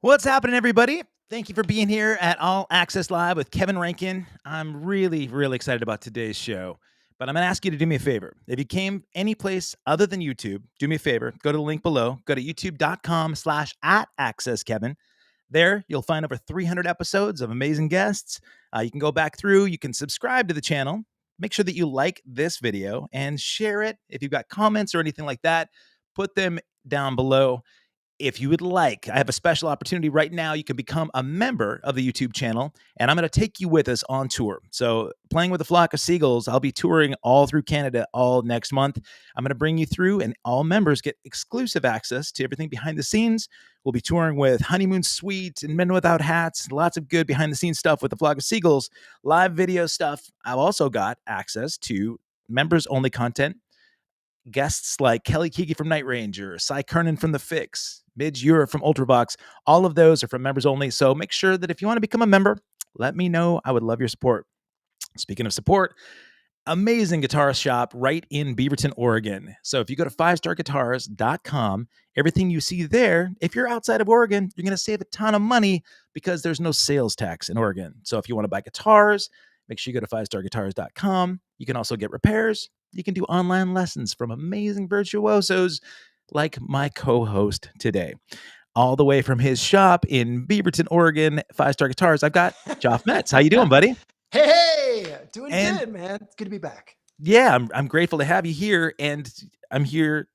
What's happening, everybody? Thank you for being here at All Access Live with Kevin Rankin. I'm really, really excited about today's show, but I'm going to ask you to do me a favor. If you came any place other than YouTube, do me a favor. Go to the link below. Go to youtube.com/@accesskevin. There, you'll find over 300 episodes of amazing guests. You can go back through. You can subscribe to the channel. Make sure that you like this video and share it. If you've got comments or anything like that, put them down below. If you would like, I have a special opportunity right now. You can become a member of the YouTube channel, and I'm going to take you with us on tour. So Playing with a Flock of Seagulls, I'll be touring all through Canada all next month. I'm going to bring you through, and all members get exclusive access to everything behind the scenes. We'll be touring with Honeymoon Suite and Men Without Hats, lots of good behind-the-scenes stuff with the Flock of Seagulls, live video stuff. I've also got access to members-only content, guests like Kelly Keegan from Night Ranger, Cy Kernan from The Fix, Midge Ure from Ultravox. All of those are from members only. So make sure that if you want to become a member, let me know. I would love your support. Speaking of support, amazing guitarist shop right in Beaverton, Oregon. So if you go to 5starguitars.com, everything you see there, if you're outside of Oregon, you're going to save a ton of money because there's no sales tax in Oregon. So if you want to buy guitars, make sure you go to 5starguitars.com. You can also get repairs. You can do online lessons from amazing virtuosos like my co-host today. All the way from his shop in Beaverton, Oregon, 5-Star Guitars, I've got Joff Metz. How you doing, buddy? Hey, doing good, man. It's good to be back. Yeah, I'm grateful to have you here, and I'm here.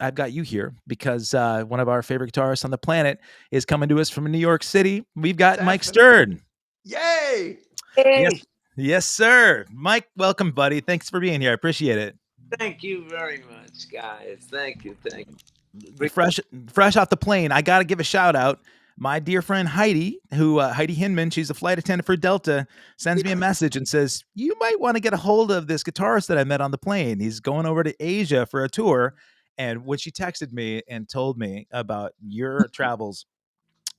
I've got you here because one of our favorite guitarists on the planet is coming to us from New York City. We've got Mike Stern. Yay! Hey. Yes, sir. Mike, welcome, buddy. Thanks for being here. I appreciate it. Thank you very much, guys. Thank you. Fresh off the plane, I got to give a shout out. My dear friend Heidi, Heidi Hinman, she's a flight attendant for Delta, sends me a message and says, you might want to get a hold of this guitarist that I met on the plane. He's going over to Asia for a tour. And when she texted me and told me about your travels,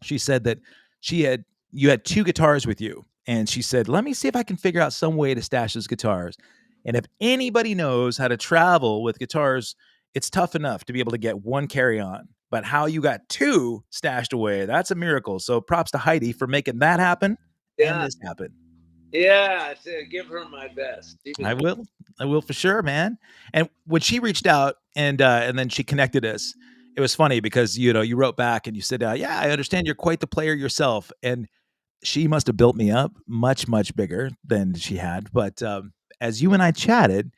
she said that you had 2 guitars with you. And she said, let me see if I can figure out some way to stash those guitars. And if anybody knows how to travel with guitars, it's tough enough to be able to get 1 carry-on. But how you got 2 stashed away, that's a miracle. So props to Heidi for making that happen and this happen. Yeah, give her my best. I will for sure, man. And when she reached out and then she connected us, it was funny because, you wrote back and you said, yeah, I understand you're quite the player yourself. And she must have built me up much, much bigger than she had. But as you and I chatted,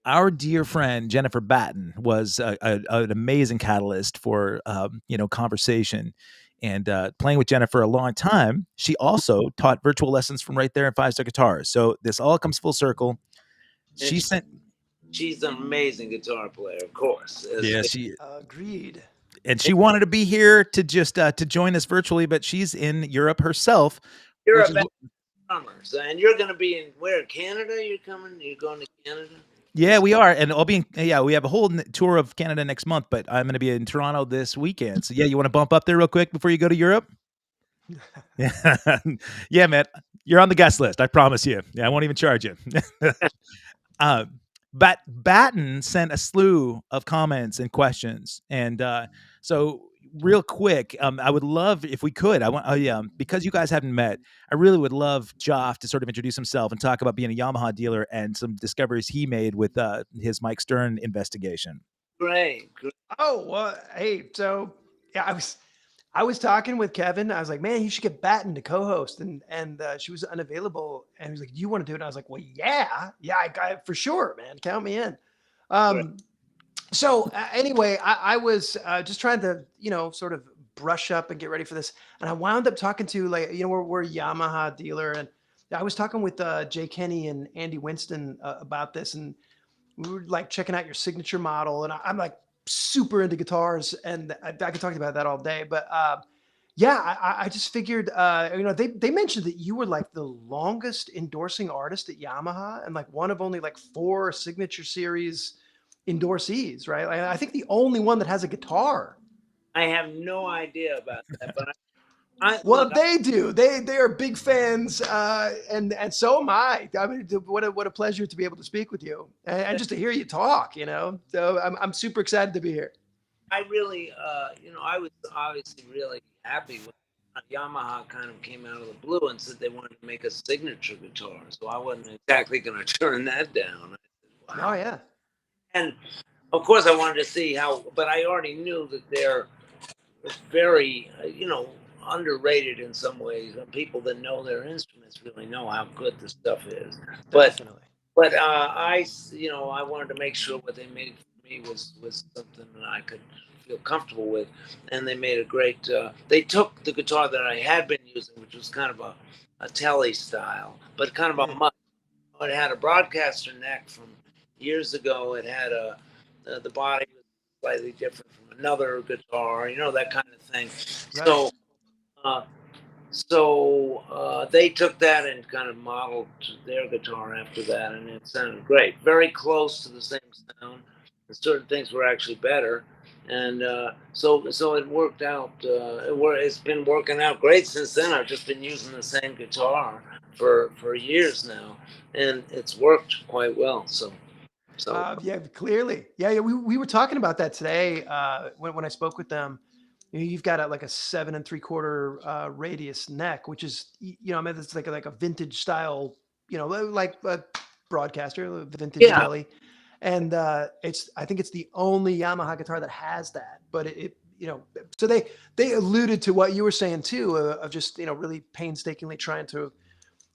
our dear friend Jennifer Batten was an amazing catalyst for conversation, and playing with Jennifer a long time. She also taught virtual lessons from right there in 5-Star Guitars. So this all comes full circle. She's an amazing guitar player, of course. She agreed. And she wanted to be here to just to join us virtually, but she's in Europe herself. You're a summer, and you're going to be in Canada? You're going to Canada? Yeah, we are, and I'll be. We have a whole tour of Canada next month, but I'm going to be in Toronto this weekend. So yeah, you want to bump up there real quick before you go to Europe? Yeah, man, you're on the guest list. I promise you. Yeah, I won't even charge you. But Batten sent a slew of comments and questions, and so real quick, I would love if we could. Because you guys haven't met, I really would love Joff to sort of introduce himself and talk about being a Yamaha dealer and some discoveries he made with his Mike Stern investigation. Great. Oh, well, hey, so yeah, I was talking with Kevin. I was like, man, you should get Batten to co-host, and she was unavailable, and he was like, do you want to do it? And I was like, well, yeah, I for sure, man, count me in. So anyway, I was just trying to, sort of brush up and get ready for this. And I wound up talking to we're a Yamaha dealer. And I was talking with Jay Kenny and Andy Winston about this. And we were like checking out your signature model. And I'm like super into guitars, and I could talk about that all day. But I just figured, they mentioned that you were like the longest endorsing artist at Yamaha and like one of only like 4 signature series endorsees, right? I think the only one that has a guitar. I have no idea about that, but they do. They are big fans, and so am I. I mean, what a pleasure to be able to speak with you and just to hear you talk. So I'm super excited to be here. I really, I was obviously really happy when Yamaha kind of came out of the blue and said they wanted to make a signature guitar. So I wasn't exactly going to turn that down. I said, wow. Oh yeah. And of course, I wanted to see how, but I already knew that they're very, underrated in some ways. People that know their instruments really know how good the stuff is. Definitely. But I wanted to make sure what they made for me was something that I could feel comfortable with, and they made a great. They took the guitar that I had been using, which was kind of a telly style, but kind of a mutt. It had a broadcaster neck from years ago. It had the body was slightly different from another guitar, that kind of thing. Right. So. Uh, they took that and kind of modeled their guitar after that, and it sounded great. Very close to the same sound. And certain things were actually better, and so it worked out. It's been working out great since then. I've just been using the same guitar for years now, and it's worked quite well. So. Yeah, clearly. Yeah. We were talking about that today when I spoke with them. You've got like a 7 3/4 radius neck, which is, I mean, it's like a vintage style, like a broadcaster, a vintage telly. And I think it's the only Yamaha guitar that has that. But so they alluded to what you were saying too, of just, really painstakingly trying to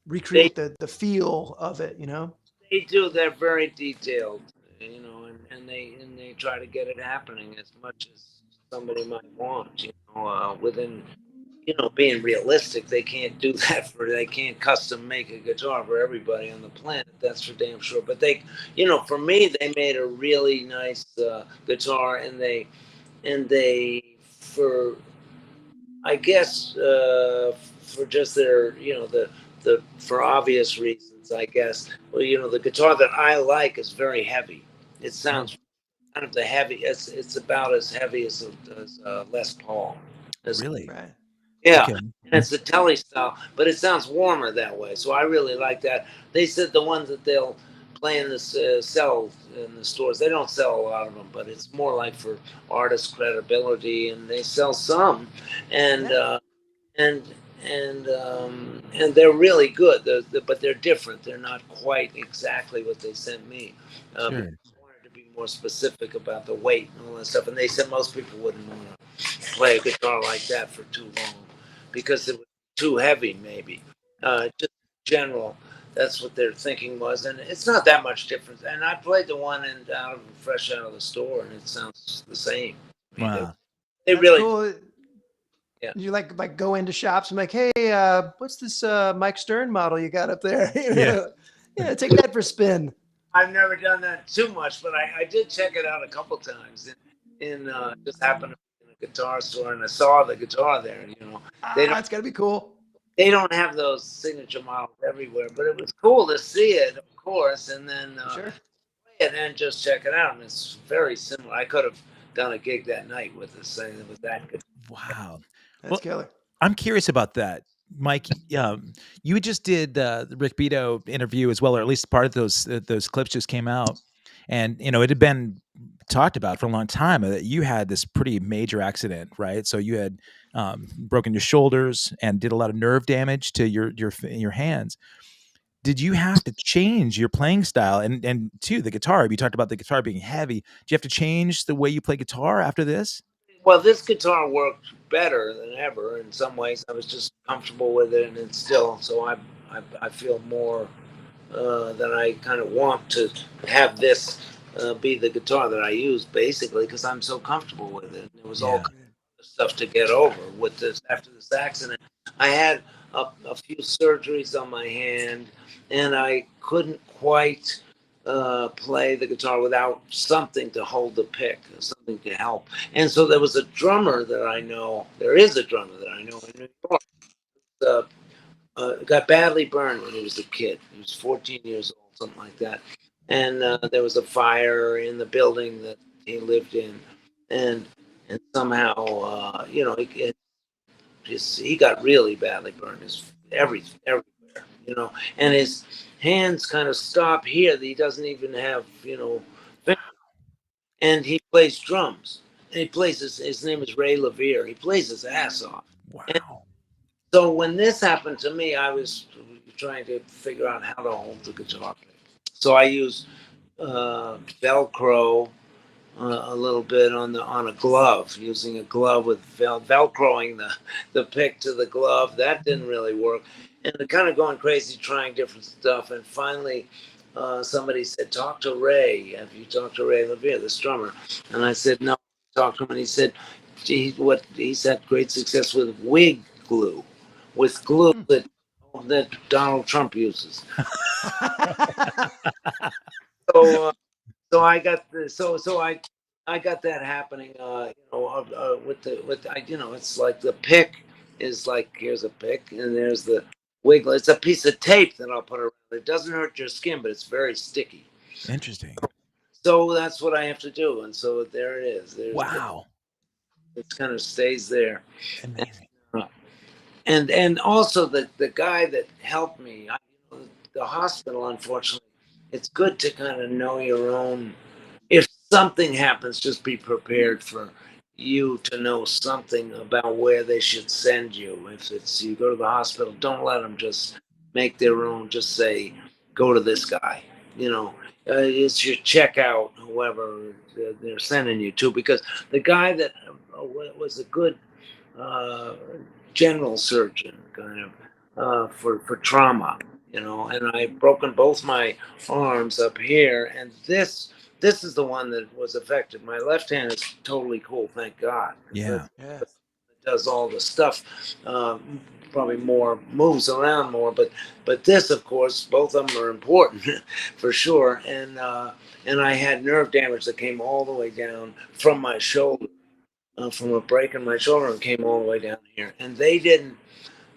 recreate the feel of it, They do. They're very detailed, and they try to get it happening as much as somebody might want, within, being realistic. They can't do that they can't custom make a guitar for everybody on the planet. That's for damn sure. But they, for me, they made a really nice guitar, and for, I guess, for just their, for obvious reasons, I guess. Well, the guitar that I like is very heavy. It sounds kind of the heavy. It's about as heavy as Les Paul. Really? Right. Yeah, Okay. and it's the telly style, but it sounds warmer that way. So I really like that. They said the ones that they'll play in this sell in the stores, they don't sell a lot of them, but it's more like for artist credibility, and they sell some, and and and they're really good. But they're different. They're not quite exactly what they sent me. Sure. Because I wanted to be more specific about the weight and all that stuff, and they said most people wouldn't want to play a guitar like that for too long because it was too heavy, maybe. Just general, that's what their thinking was, and it's not that much difference. And I played the one fresh out of the store, and it sounds the same. I mean, Wow. they That's really, cool. yeah. You like go into shops and like, hey, what's this Mike Stern model you got up there? Yeah, take that for a spin. I've never done that too much, but I did check it out a couple times. In just happened to be in a guitar store, and I saw the guitar there. That's gotta be cool. They don't have those signature models everywhere, but it was cool to see it, of course, and then Sure. play it and just check it out. And it's very similar. I could have done a gig that night with this thing that was that good. Wow. That's killer. I'm curious about that, Mike. You just did the Rick Beato interview as well, or at least part of those clips just came out, and it had been talked about for a long time that you had this pretty major accident, right? So you had broken your shoulders and did a lot of nerve damage to your hands. Did you have to change your playing style and to the guitar? You talked about the guitar being heavy. Do you have to change the way you play guitar after this? Well, this guitar worked better than ever in some ways. I was just comfortable with it, and it's still so. I feel more that I kind of want to have this be the guitar that I use, basically, because I'm so comfortable with it. There was all kinds of stuff to get over with this after this accident. I had a few surgeries on my hand, and I couldn't quite play the guitar without something to hold the pick, something to help. And so there was a drummer that I know. There is a drummer that I know in New York. Got badly burned when he was a kid. He was 14 years old, something like that. And there was a fire in the building that he lived in, and somehow, he got really badly burned. Everywhere, and his hands kind of stop here. That he doesn't even have, and he plays drums. And he plays his name is Ray Levere. He plays his ass off. Wow. So when this happened to me, I was trying to figure out how to hold the guitar. So I used Velcro a little bit on a glove, using a glove with velcroing the pick to the glove. That didn't really work, and kind of going crazy trying different stuff. And finally, somebody said, "Talk to Ray. Have you talked to Ray Levere, the drummer?" And I said, "No." Talked to him, and he said, "Gee, what he's had great success with wig glue, with glue that Donald Trump uses." So. So I got the I got that happening. It's like the pick is like, here's a pick and there's the wiggle. It's a piece of tape that I'll put around. It doesn't hurt your skin, but it's very sticky. Interesting. So that's what I have to do, and so there it is. Wow. It kind of stays there. Amazing. And also the guy that helped me, the hospital. Unfortunately, it's good to kind of know your own. If something happens, just be prepared for you to know something about where they should send you. If it's you go to the hospital, don't let them just make their own. Just say, go to this guy. It's your checkout, whoever they're sending you to, because the guy that was a good uh, general surgeon, kind of for trauma, and I've broken both my arms up here, and this is the one that was affected. My left hand is totally cool, thank God. Yeah. It does all the stuff. Probably more moves around more, but this, of course, both of them are important for sure. And I had nerve damage that came all the way down from my shoulder, from a break in my shoulder, and came all the way down here. And they didn't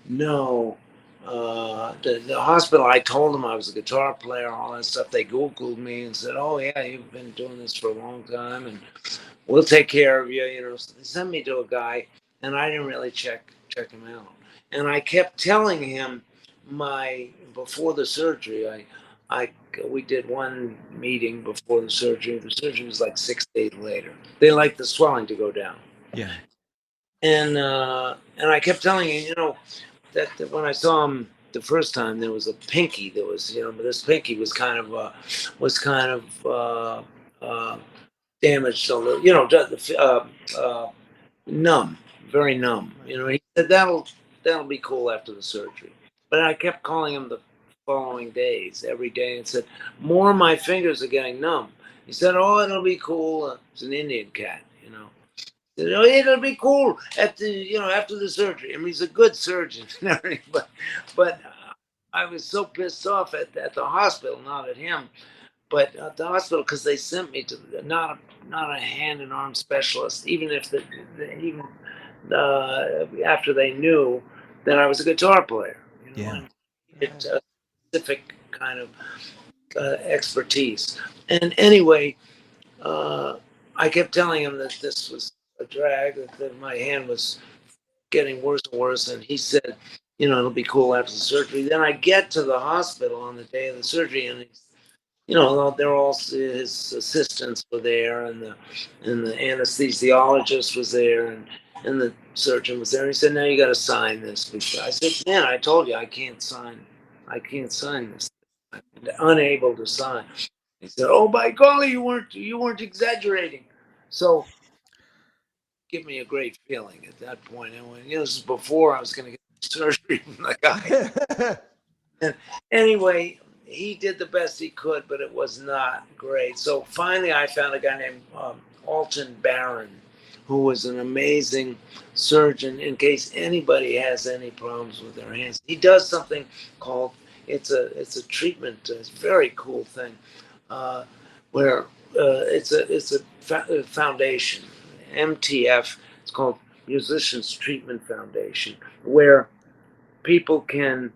know. The hospital, I told them I was a guitar player, all that stuff. They Googled me and said, "Oh yeah, you've been doing this for a long time, and we'll take care of you." So they sent me to a guy, and I didn't really check him out. And I kept telling him before the surgery, we did one meeting before the surgery. The surgery was like 6 days later. They like the swelling to go down. Yeah. And I kept telling him, that when I saw him the first time, there was a pinky. There was, this pinky was kind of damaged a little, numb, very numb. He said that'll be cool after the surgery. But I kept calling him the following days, every day, and said, more of my fingers are getting numb. He said, "Oh, it'll be cool." It's an Indian cat. It'll be cool after the surgery. I mean, he's a good surgeon and everything, but I was so pissed off at the hospital, not at him, but at the hospital, because they sent me to not a hand and arm specialist, even if after they knew that I was a guitar player. Yeah. It's a specific kind of expertise. And anyway, I kept telling him that this was a drag, that my hand was getting worse and worse, and he said, it'll be cool after the surgery. Then I get to the hospital on the day of the surgery, and they're all, his assistants were there, and the anesthesiologist was there, and the surgeon was there. And he said, "Now you got to sign this." I said, "Man, I told you I can't sign this. I'm unable to sign." He said, "Oh, by golly, you weren't exaggerating." So, give me a great feeling at that point. And when this is before I was going to get surgery from the guy. And anyway, he did the best he could, but it was not great. So finally, I found a guy named Alton Barron, who was an amazing surgeon. In case anybody has any problems with their hands, he does something called it's a treatment. It's a very cool thing, where it's a foundation, MTF. It's called Musicians Treatment Foundation, where people can,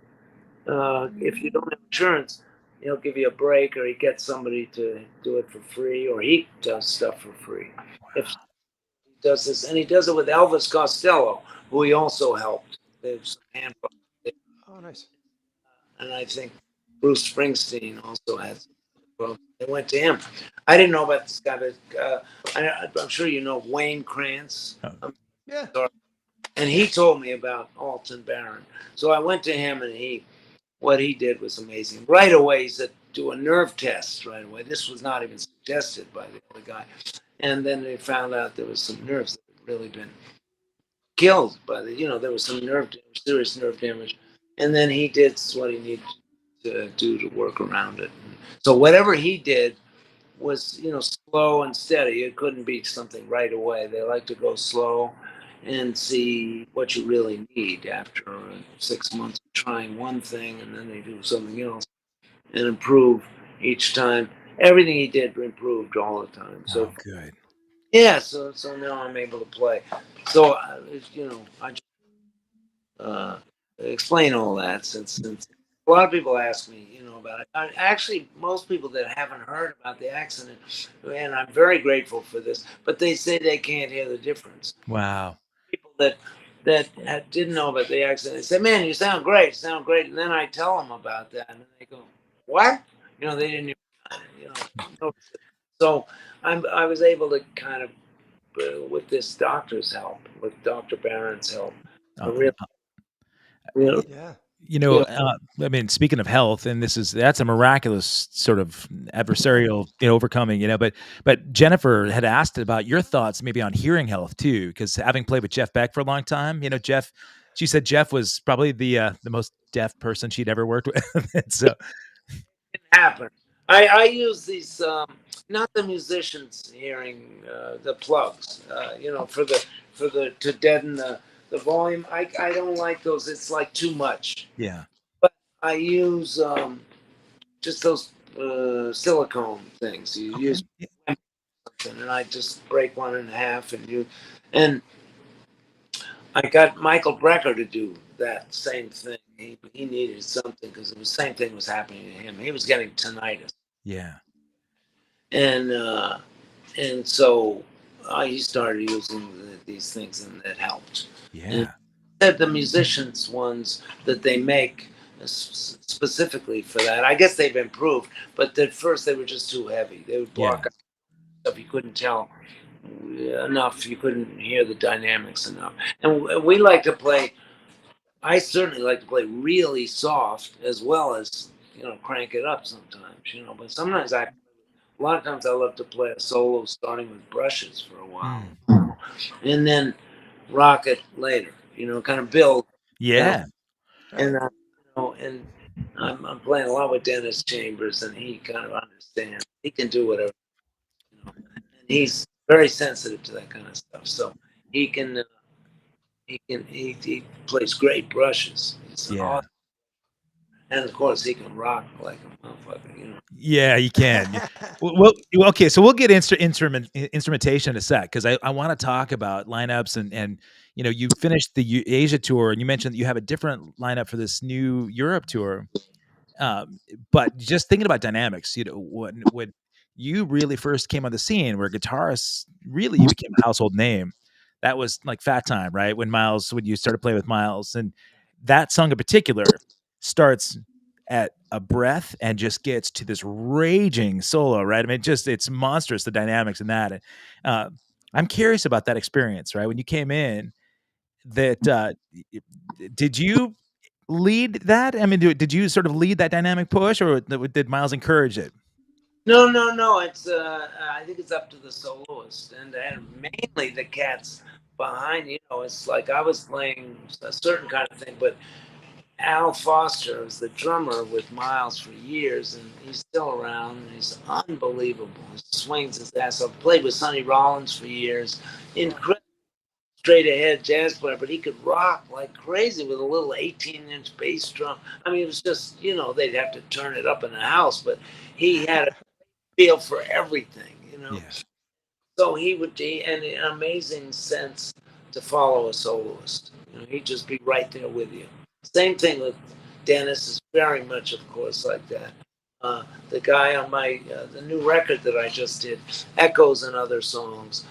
if you don't have insurance, he'll give you a break, or he gets somebody to do it for free, or he does stuff for free. Wow. If he does this, and he does it with Elvis Costello, who he also helped. There's some hand problems. Oh, nice. And I think Bruce Springsteen also has problems. They went to him. I didn't know about this guy, but I'm sure you know Wayne Krantz. Yeah. And he told me about Alton Baron. So I went to him, and what he did was amazing. Right away, he said, do a nerve test right away. This was not even suggested by the other guy. And then they found out there was some nerves that had really been killed by there was some nerve damage, serious nerve damage. And then he did what he needed to do to work around it. So whatever he did was, slow and steady. It couldn't be something right away. They like to go slow and see what you really need after 6 months of trying one thing, and then they do something else and improve each time. Everything he did improved all the time. So good. Yeah, so now I'm able to play. So I just explain all that since a lot of people ask me, about it. Actually, most people that haven't heard about the accident, and I'm very grateful for this, but they say they can't hear the difference. Wow. People that didn't know about the accident, they say, "Man, you sound great, and then I tell them about that, and they go, "What?" They didn't even, notice it. So I was able to kind of, with this doctor's help, with Dr. Barron's help, really, really, Yeah. I mean, speaking of health, and that's a miraculous sort of adversarial overcoming, but Jennifer had asked about your thoughts maybe on hearing health too, because having played with Jeff Beck for a long time, she said Jeff was probably the most deaf person she'd ever worked with. So it happened. I use these, not the musicians hearing, the plugs, to deaden the volume. I don't like those. It's like too much. yeah, But I use just those silicone things. You okay. use something, and I just break one in half, and I got Michael Brecker to do that same thing. He needed something because the same thing was happening to him. He was getting tinnitus, Yeah, and so he started using these things, and it helped. And yeah, the musicians ones that they make specifically for that, I guess they've improved, but at first they were just too heavy. They would block out stuff you couldn't tell enough. You couldn't hear the dynamics enough. And we like to play. I certainly like to play really soft as well as crank it up sometimes. But sometimes a lot of times I love to play a solo starting with brushes for a while, and then rock it later. Kind of build. yeah, And and I'm playing a lot with Dennis Chambers, and he kind of understands. He can do whatever. And he's very sensitive to that kind of stuff. So he can he plays great brushes. It's yeah. awesome. And of course he can rock like a motherfucker. Yeah, you can. Yeah. Well, okay, so we'll get instrumentation in a sec, because I want to talk about lineups and you finished the Asia tour, and you mentioned that you have a different lineup for this new Europe tour. But just thinking about dynamics, when you really first came on the scene, where guitarists really you became a household name, that was like Fat Time, right? When you started playing with Miles, and that song in particular starts at a breath and just gets to this raging solo, right? I mean, it's monstrous, the dynamics in that. And, I'm curious about that experience, right? When you came in, that did you lead that? I mean, did you sort of lead that dynamic push, or did Miles encourage it? No. It's I think it's up to the soloist and mainly the cats behind. It's like I was playing a certain kind of thing, but Al Foster was the drummer with Miles for years, and he's still around. And he's unbelievable. He swings his ass off. Played with Sonny Rollins for years. Incredible straight ahead jazz player, but he could rock like crazy with a little 18-inch bass drum. I mean, it was just, they'd have to turn it up in the house, but he had a feel for everything. Yeah, So he would be an amazing sense to follow a soloist. He'd just be right there with you. Same thing with Dennis is very much, of course, like that. The guy on the new record that I just did, Echoes and Other Songs.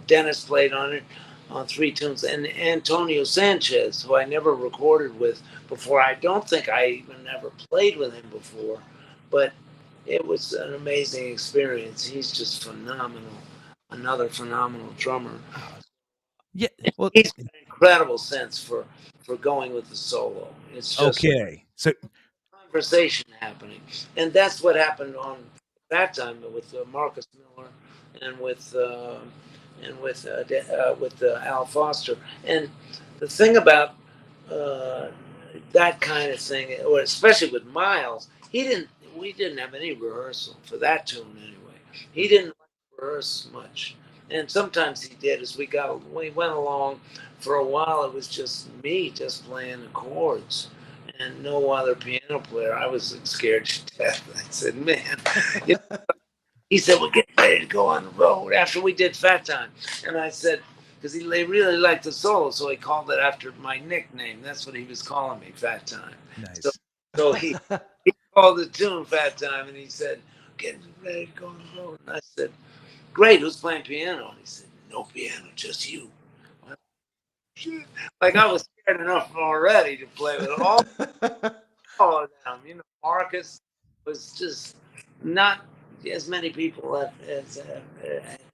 Dennis played on it on 3 tunes, and Antonio Sanchez, who I never recorded with before. I don't think I even ever played with him before, but it was an amazing experience. He's just phenomenal. Another phenomenal drummer. Yeah. Well, He's got an incredible sense for going with the solo. It's just okay. So conversation happening, and that's what happened on that time with Marcus Miller and with Al Foster. And the thing about uh, that kind of thing, or especially with Miles, we didn't have any rehearsal for that tune anyway. He didn't rehearse much, and sometimes he did. As we went along, for a while it was just me just playing the chords and no other piano player. I was scared to death. I said, man. He said, we're getting ready to go on the road after we did Fat Time. And I said, because he really liked the solo, so he called it after my nickname. That's what he was calling me, Fat Time. nice. So he called the tune Fat Time, and he said, getting ready to go on the road. And I said, great, who's playing piano? And he said, no piano, just you. Like I was scared enough already to play with all of them. You know, Marcus was just not as many people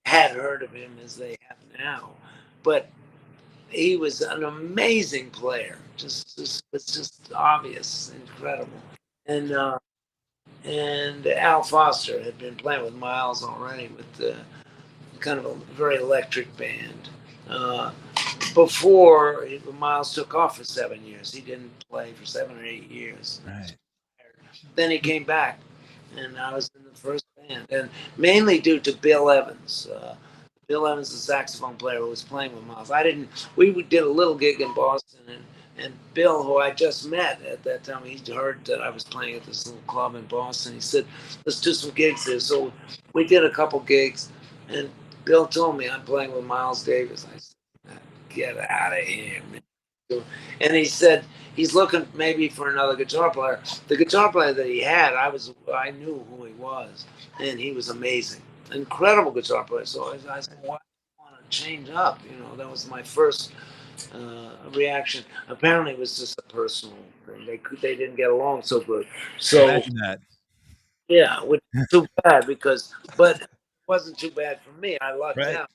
had heard of him as they have now, but he was an amazing player. It's just obvious, incredible. And Al Foster had been playing with Miles already with the kind of a very electric band. Uh, Before Miles took off for 7 years, he didn't play for 7 or 8 years. Right. Then he came back, and I was in the first band, and mainly due to Bill Evans. Bill Evans, the saxophone player who was playing with Miles. We did a little gig in Boston, and Bill, who I just met at that time, he heard that I was playing at this little club in Boston. He said, let's do some gigs there. So we did a couple gigs, and Bill told me I'm playing with Miles Davis. I said, get out of here, man. And he said he's looking maybe for another guitar player. The guitar player that he had, I knew who he was, and he was amazing, incredible guitar player. So I said, why do you want to change up? You know, that was my first reaction. Apparently, it was just a personal thing. They didn't get along so good. So Imagine that. yeah, which is too bad but it wasn't too bad for me. I lucked Right. out.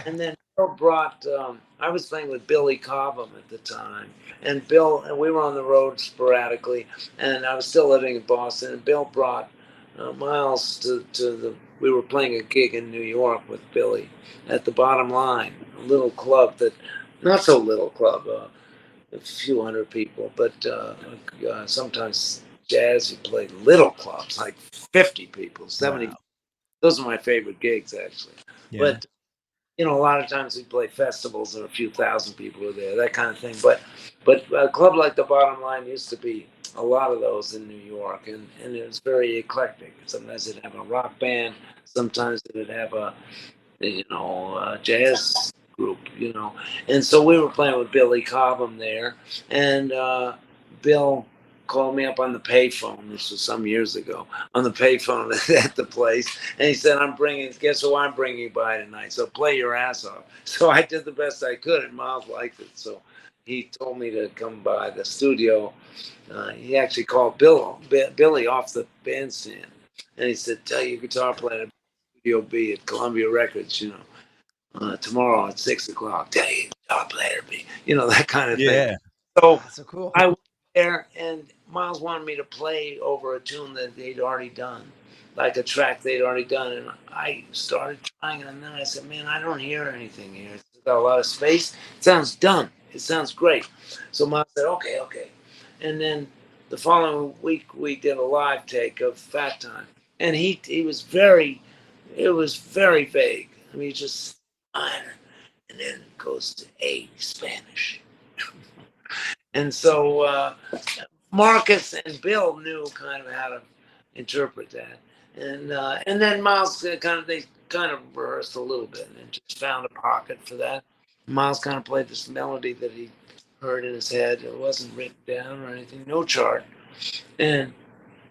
And then Bill brought, I was playing with Billy Cobham at the time. And we were on the road sporadically. And I was still living in Boston. And Bill brought Miles we were playing a gig in New York with Billy at the Bottom Line, a little club not so little club, a few hundred people. But sometimes jazz, you play little clubs, like 50 people, 70. Wow. Those are my favorite gigs, actually. Yeah. But you know, a lot of times we play festivals and a few thousand people are there, that kind of thing. But a club like the Bottom Line used to be a lot of those in New York, and it was very eclectic. Sometimes it'd have a rock band, sometimes it'd have a jazz group, you know. And so we were playing with Billy Cobham there, and Bill called me up on the payphone. This was some years ago, on the payphone at the place, and he said, guess who I'm bringing by tonight? So play your ass off. So I did the best I could, and Miles liked it. So he told me to come by the studio. He actually called Billy off the bandstand, and he said, tell your guitar player to Studio B at Columbia Records, you know, tomorrow at 6:00. Tell your guitar player to be, you know, that kind of thing. So That's so cool. I went there, and Miles wanted me to play over a tune that they'd already done, like a track they'd already done. And I started trying, and then I said, man, I don't hear anything here. It's got a lot of space. It sounds done. It sounds great. So Miles said, okay. And then the following week, we did a live take of Fat Time. And it was very vague. I mean, just minor, and then it goes to A, Spanish. And so Marcus and Bill knew kind of how to interpret that, and then Miles they kind of rehearsed a little bit and just found a pocket for that. Miles kind of played this melody that he heard in his head. It wasn't written down or anything, no chart, and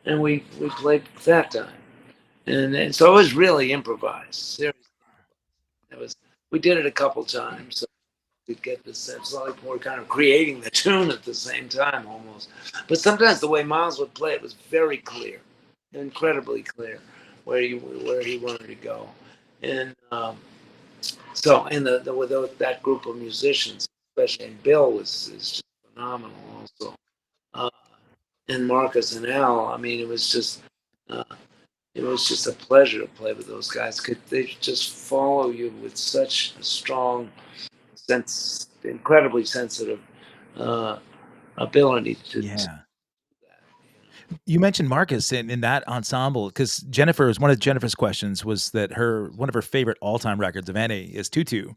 we played that time, and so it was really improvised. Seriously, we did it a couple times. So to get the sense like we're kind of creating the tune at the same time almost. But sometimes the way Miles would play it was very clear, incredibly clear where he wanted to go. And So, and with that group of musicians, especially, and Bill is just phenomenal also. And Marcus and Al, I mean, uh, it was just a pleasure to play with those guys. They just follow you with such a strong sense, incredibly sensitive ability to Yeah. that. You mentioned Marcus in that ensemble because one of Jennifer's questions was that one of her favorite all-time records of any is Tutu.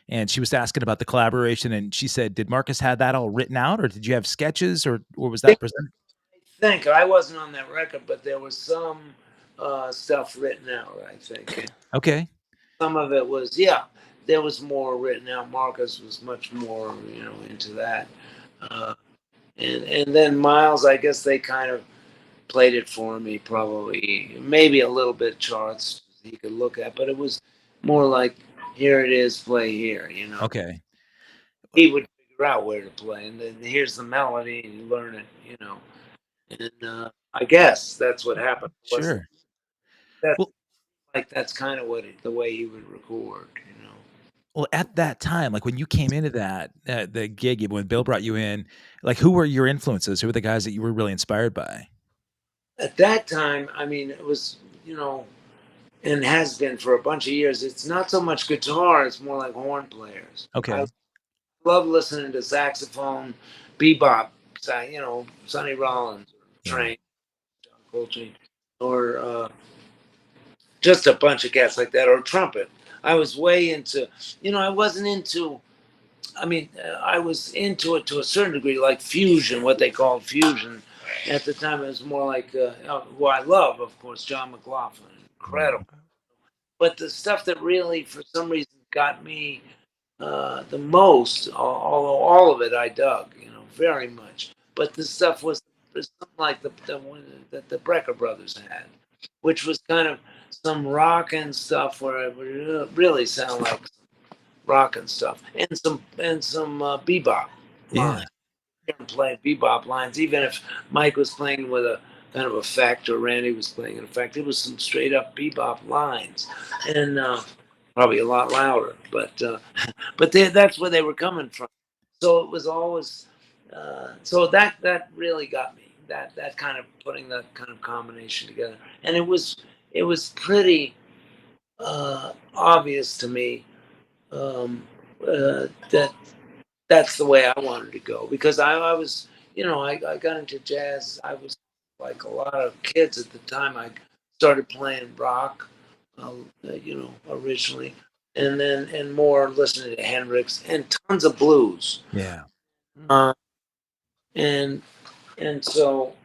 And she was asking about the collaboration, and she said, did Marcus have that all written out, or did you have sketches, or was that presented? I think I wasn't on that record, but there was some stuff written out, I think. Okay. Some of it was, yeah, there was more written out. Marcus was much more, into that. Uh, and then Miles, I guess they kind of played it for me, probably, maybe a little bit charts he could look at, but it was more like, here it is, play here, Okay. He would figure out where to play, and then here's the melody, and you learn it. And I guess that's what happened. Sure. That's Well, that's kind of the way he would record. well, at that time, like when you came into that the gig, when Bill brought you in, like who were your influences? Who were the guys that you were really inspired by? At that time, I mean, it was, and has been for a bunch of years. It's not so much guitar; it's more like horn players. Okay. I love listening to saxophone, bebop, Sonny Rollins, or Train, John Coltrane, or just a bunch of cats like that, or trumpet. I was way into, I wasn't into. I mean, I was into it to a certain degree, like fusion, what they called fusion. At the time, it was more like, who I love, of course, John McLaughlin, incredible. But the stuff that really, for some reason, got me the most, although all of it I dug, very much. But the stuff was something like the one that the Brecker Brothers had, which was kind of some rock and stuff where it would really sound like rock and stuff, and some bebop lines. Playing bebop lines, even if Mike was playing with a kind of effect, or Randy was playing an effect, it was some straight up bebop lines, and probably a lot louder, but that's where they were coming from. So it was always so that really got me, that kind of putting that kind of combination together, and it was pretty obvious to me that that's the way I wanted to go, because I was, I got into jazz. I was like a lot of kids at the time. I started playing rock, originally, and more listening to Hendrix and tons of blues. Yeah. And so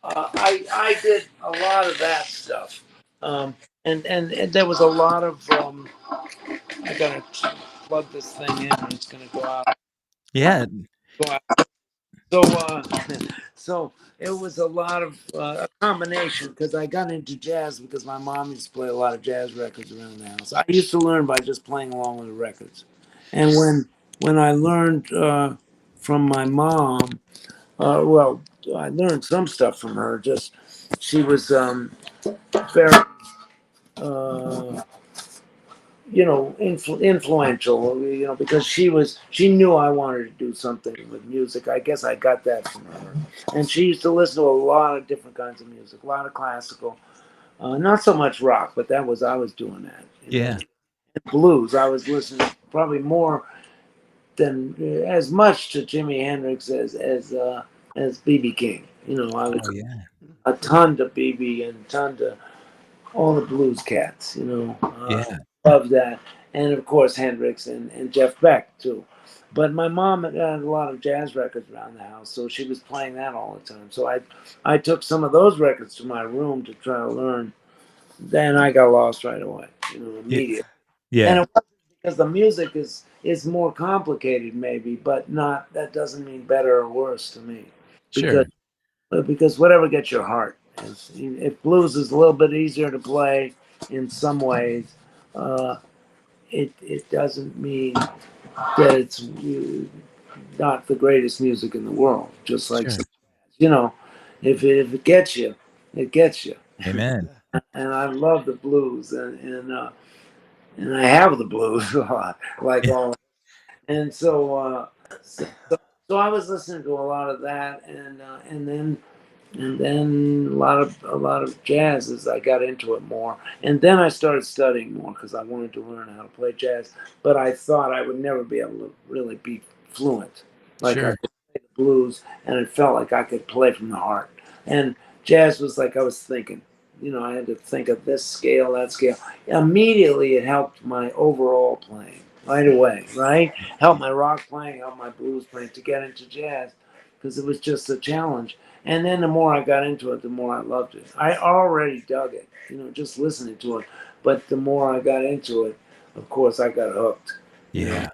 I did a lot of that stuff. And there was a lot of I gotta plug this thing in, and it's gonna go out. Yeah. So, so it was a lot of a combination, because I got into jazz because my mom used to play a lot of jazz records around the house. I used to learn by just playing along with the records, and when I learned from my mom, well, I learned some stuff from her. Just she was very. Influential, because she knew I wanted to do something with music. I guess I got that from her. And she used to listen to a lot of different kinds of music, a lot of classical, not so much rock, but I was doing that. Yeah. And blues, I was listening probably more than as much to Jimi Hendrix as B.B. King. I was a ton to B.B. and a ton to all the blues cats, love that. And of course, Hendrix and Jeff Beck, too. But my mom had a lot of jazz records around the house, so she was playing that all the time. So I took some of those records to my room to try to learn. Then I got lost right away, immediately. Yeah. And it wasn't because the music is more complicated, maybe, but not. That doesn't mean better or worse to me. Sure. Because whatever gets your heart. If blues is a little bit easier to play in some ways, it doesn't mean that it's not the greatest music in the world. Just like, if it gets you, it gets you. Amen. And I love the blues, and I have the blues a lot, like all. And so I was listening to a lot of that, and then a lot of jazz as I got into it more. And then I started studying more because I wanted to learn how to play jazz. But I thought I would never be able to really be fluent. Like I Sure. could play the blues, and it felt like I could play from the heart. And jazz was like I was thinking. I had to think of this scale, that scale. Immediately, it helped my overall playing right away. Right, helped my rock playing, helped my blues playing to get into jazz because it was just a challenge. And then the more I got into it, the more I loved it. I already dug it, just listening to it. But the more I got into it, of course, I got hooked. Yeah.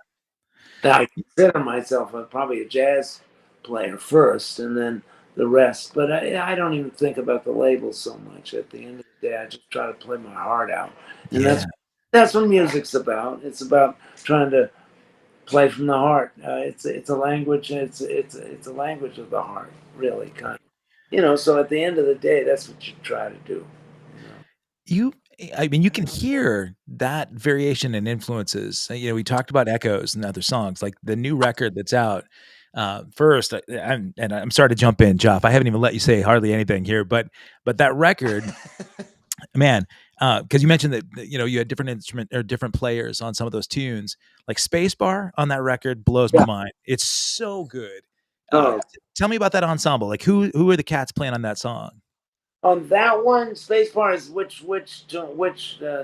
Now, I consider myself probably a jazz player first, and then the rest. But I don't even think about the labels so much. At the end of the day, I just try to play my heart out, and Yeah. that's what music's about. It's about trying to play from the heart. It's a language. It's a language of the heart, really, kind of. So at the end of the day, that's what you try to do. I mean, you can hear that variation in influences. We talked about echoes and other songs, like the new record that's out. First, I'm sorry to jump in, Jeff. I haven't even let you say hardly anything here, but that record, man, because you mentioned that you had different instrument or different players on some of those tunes. Like Spacebar on that record blows my mind. It's so good. Oh, Tell me about that ensemble. Like who are the cats playing on that song? on that one, Spacebar is which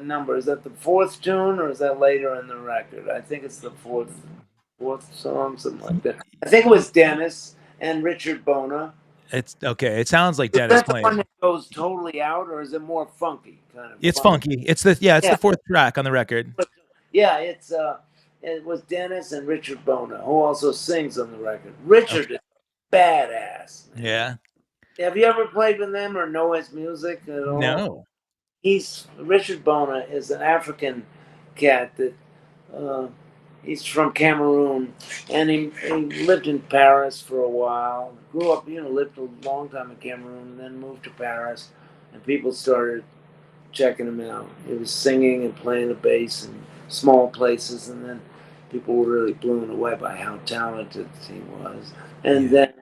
number? Is that the fourth tune or is that later in the record? I think it's the fourth song, something like that. I think it was Dennis and Richard Bona. It's okay. It sounds like Is Dennis that the one playing. that goes totally out, or is it more funky kind of? It's funky. It's the Yeah. fourth track on the record. Yeah, it was Dennis and Richard Bona, who also sings on the record. Richard Okay. is badass. Man. Yeah. Have you ever played with them or know his music at all? No. Richard Bona is an African cat that he's from Cameroon, and he lived in Paris for a while. Grew up, lived a long time in Cameroon, and then moved to Paris, and people started checking him out. He was singing and playing the bass in small places, and then people were really blown away by how talented he was. And Yeah.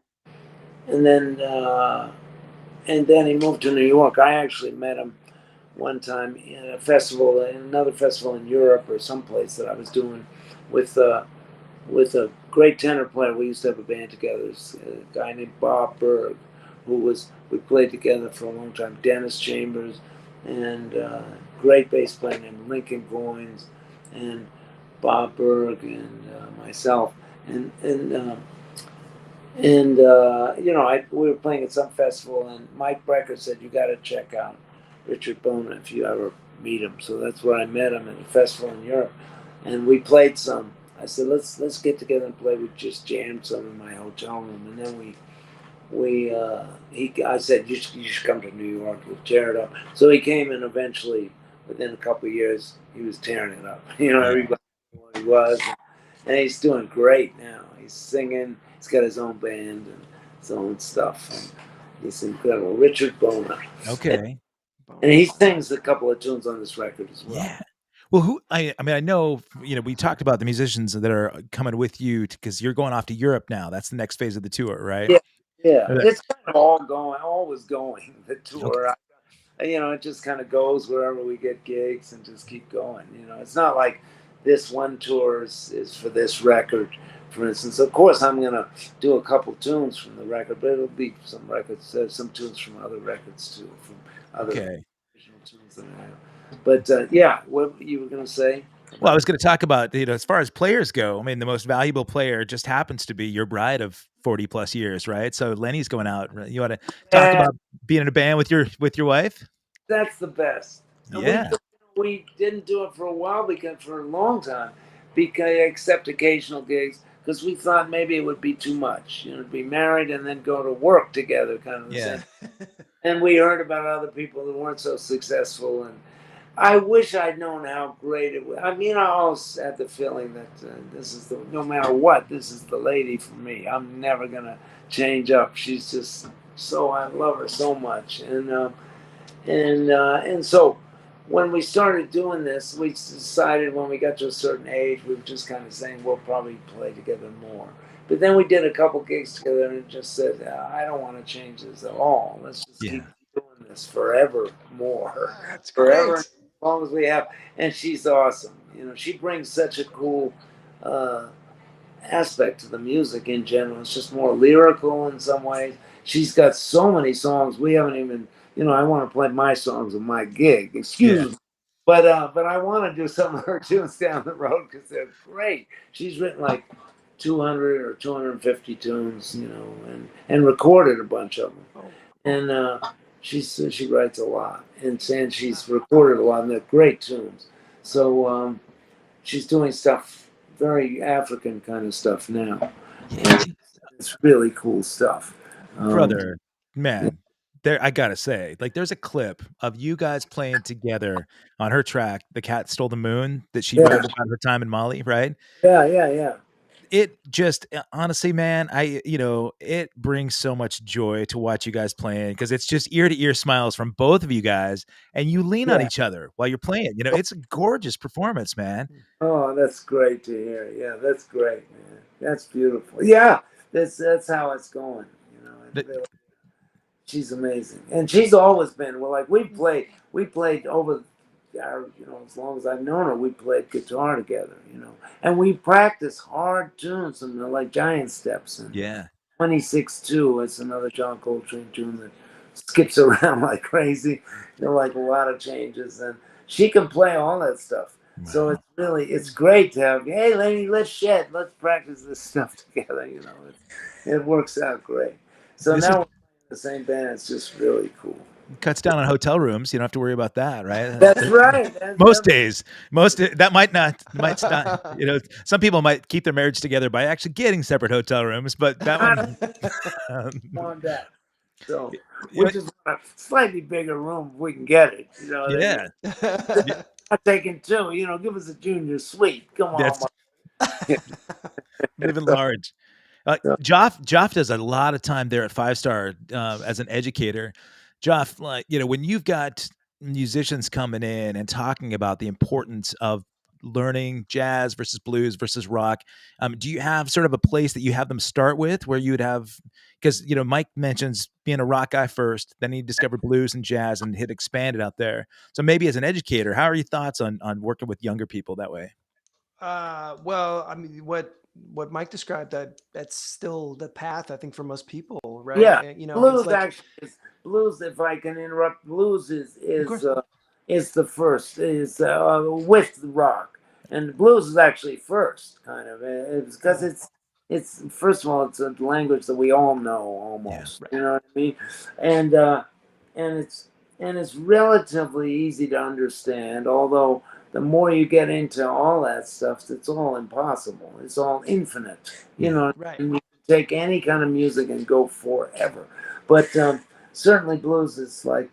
then he moved to New York. I actually met him one time in another festival in Europe or someplace that I was doing with a great tenor player. We used to have a band together. A guy named Bob Berg, we played together for a long time. Dennis Chambers, and great bass player named Lincoln Goins, and Bob Berg, and myself, we were playing at some festival, and Mike Brecker said, "You got to check out Richard Bona if you ever meet him." So that's where I met him at a festival in Europe, and we played some. I said, "Let's get together and play." We just jammed some in my hotel room, and then I said, you should come to New York. We'll tear it up." So he came, and eventually, within a couple of years, he was tearing it up. Everybody knew what he was, and he's doing great now. He's singing. He's got his own band and his own stuff. And he's incredible. Richard Bona. Okay. And he sings a couple of tunes on this record as well. Yeah. Well, I mean, I know, we talked about the musicians that are coming with you because you're going off to Europe now. That's the next phase of the tour, right? Yeah. It's kind of always going, the tour. Okay. It just kind of goes wherever we get gigs and just keep going. It's not like this one tour is for this record, for instance. Of course, I'm going to do a couple tunes from the record, but it'll be some records, some tunes from other records too, from other original tunes that I have. But yeah, what you were going to say? Well, I was going to talk about, as far as players go, I mean, the most valuable player just happens to be your bride of 40 plus years, right? So Leni's going out. You want to talk about being in a band with your wife? That's the best. Yeah. We didn't do it for a while, for a long time, except occasional gigs, because we thought maybe it would be too much, to be married and then go to work together, kind of. Yeah. And we heard about other people that weren't so successful, and I wish I'd known how great it was. I mean, I always had the feeling that no matter what, this is the lady for me. I'm never gonna change up. She's just I love her so much, and so when we started doing this, we decided when we got to a certain age, we were just kind of saying we'll probably play together more. But then we did a couple gigs together and just said, I don't want to change this at all. Let's just keep doing this forever more. That's Forever, great. as long as we have. And she's awesome. You know, she brings such a cool aspect to the music in general. It's just more lyrical in some ways. She's got so many songs we haven't even, you know, I want to play my songs on my gig. Excuse me. But I want to do some of her tunes down the road because they're great. She's written like 200 or 250 tunes, you know, and recorded a bunch of them. And she writes a lot, and she's recorded a lot, and they're great tunes. So she's doing stuff, very African kind of stuff now. And it's really cool stuff. Brother, man, there, I gotta say, like, there's a clip of you guys playing together on her track, "The Cat Stole the Moon," that she wrote about her time in Mali, right? Yeah. It just honestly, man, it brings so much joy to watch you guys playing because it's just ear to ear smiles from both of you guys, and you lean on each other while you're playing. You know, it's a gorgeous performance, man. Oh, that's great to hear. Yeah, that's great, man. That's beautiful. Yeah, that's how it's going. You know, really, she's amazing, and she's always been. Well, like we played over, you know, as long as I've known her, we played guitar together. You know, and we practice hard tunes and like giant steps. And 26-2 is another John Coltrane tune that skips around like crazy. You know, like a lot of changes, and she can play all that stuff. So it's great to have. Hey, Leni, let's practice this stuff together. You know, it works out great. So now we're playing the same band. It's just really cool. Cuts down on hotel rooms. You don't have to worry about that, right? That's right. Most days, that might not. You know, some people might keep their marriage together by actually getting separate hotel rooms, but that one on that. So we just want a slightly bigger room if we can get it. You know, not taking two. You know, give us a junior suite. Come on, living large. Joff does a lot of time there at 5-Star as an educator. Joff, like, you know, when you've got musicians coming in and talking about the importance of learning jazz versus blues versus rock, do you have sort of a place that you have them start with where you would have, because, you know, Mike mentions being a rock guy first, then he discovered blues and jazz and had expanded out there. So maybe as an educator, how are your thoughts on working with younger people that way? Well, I mean, what Mike described, that's still the path, I think, for most people, right? Yeah, you know, blues like, actually is blues. If I can interrupt, blues is the first with rock, and blues is actually first, kind of. It's because it's first of all, it's a language that we all know almost. You know what I mean? And it's relatively easy to understand, although the more you get into all that stuff, it's all impossible. It's all infinite. You know, and you can take any kind of music and go forever. But certainly blues is like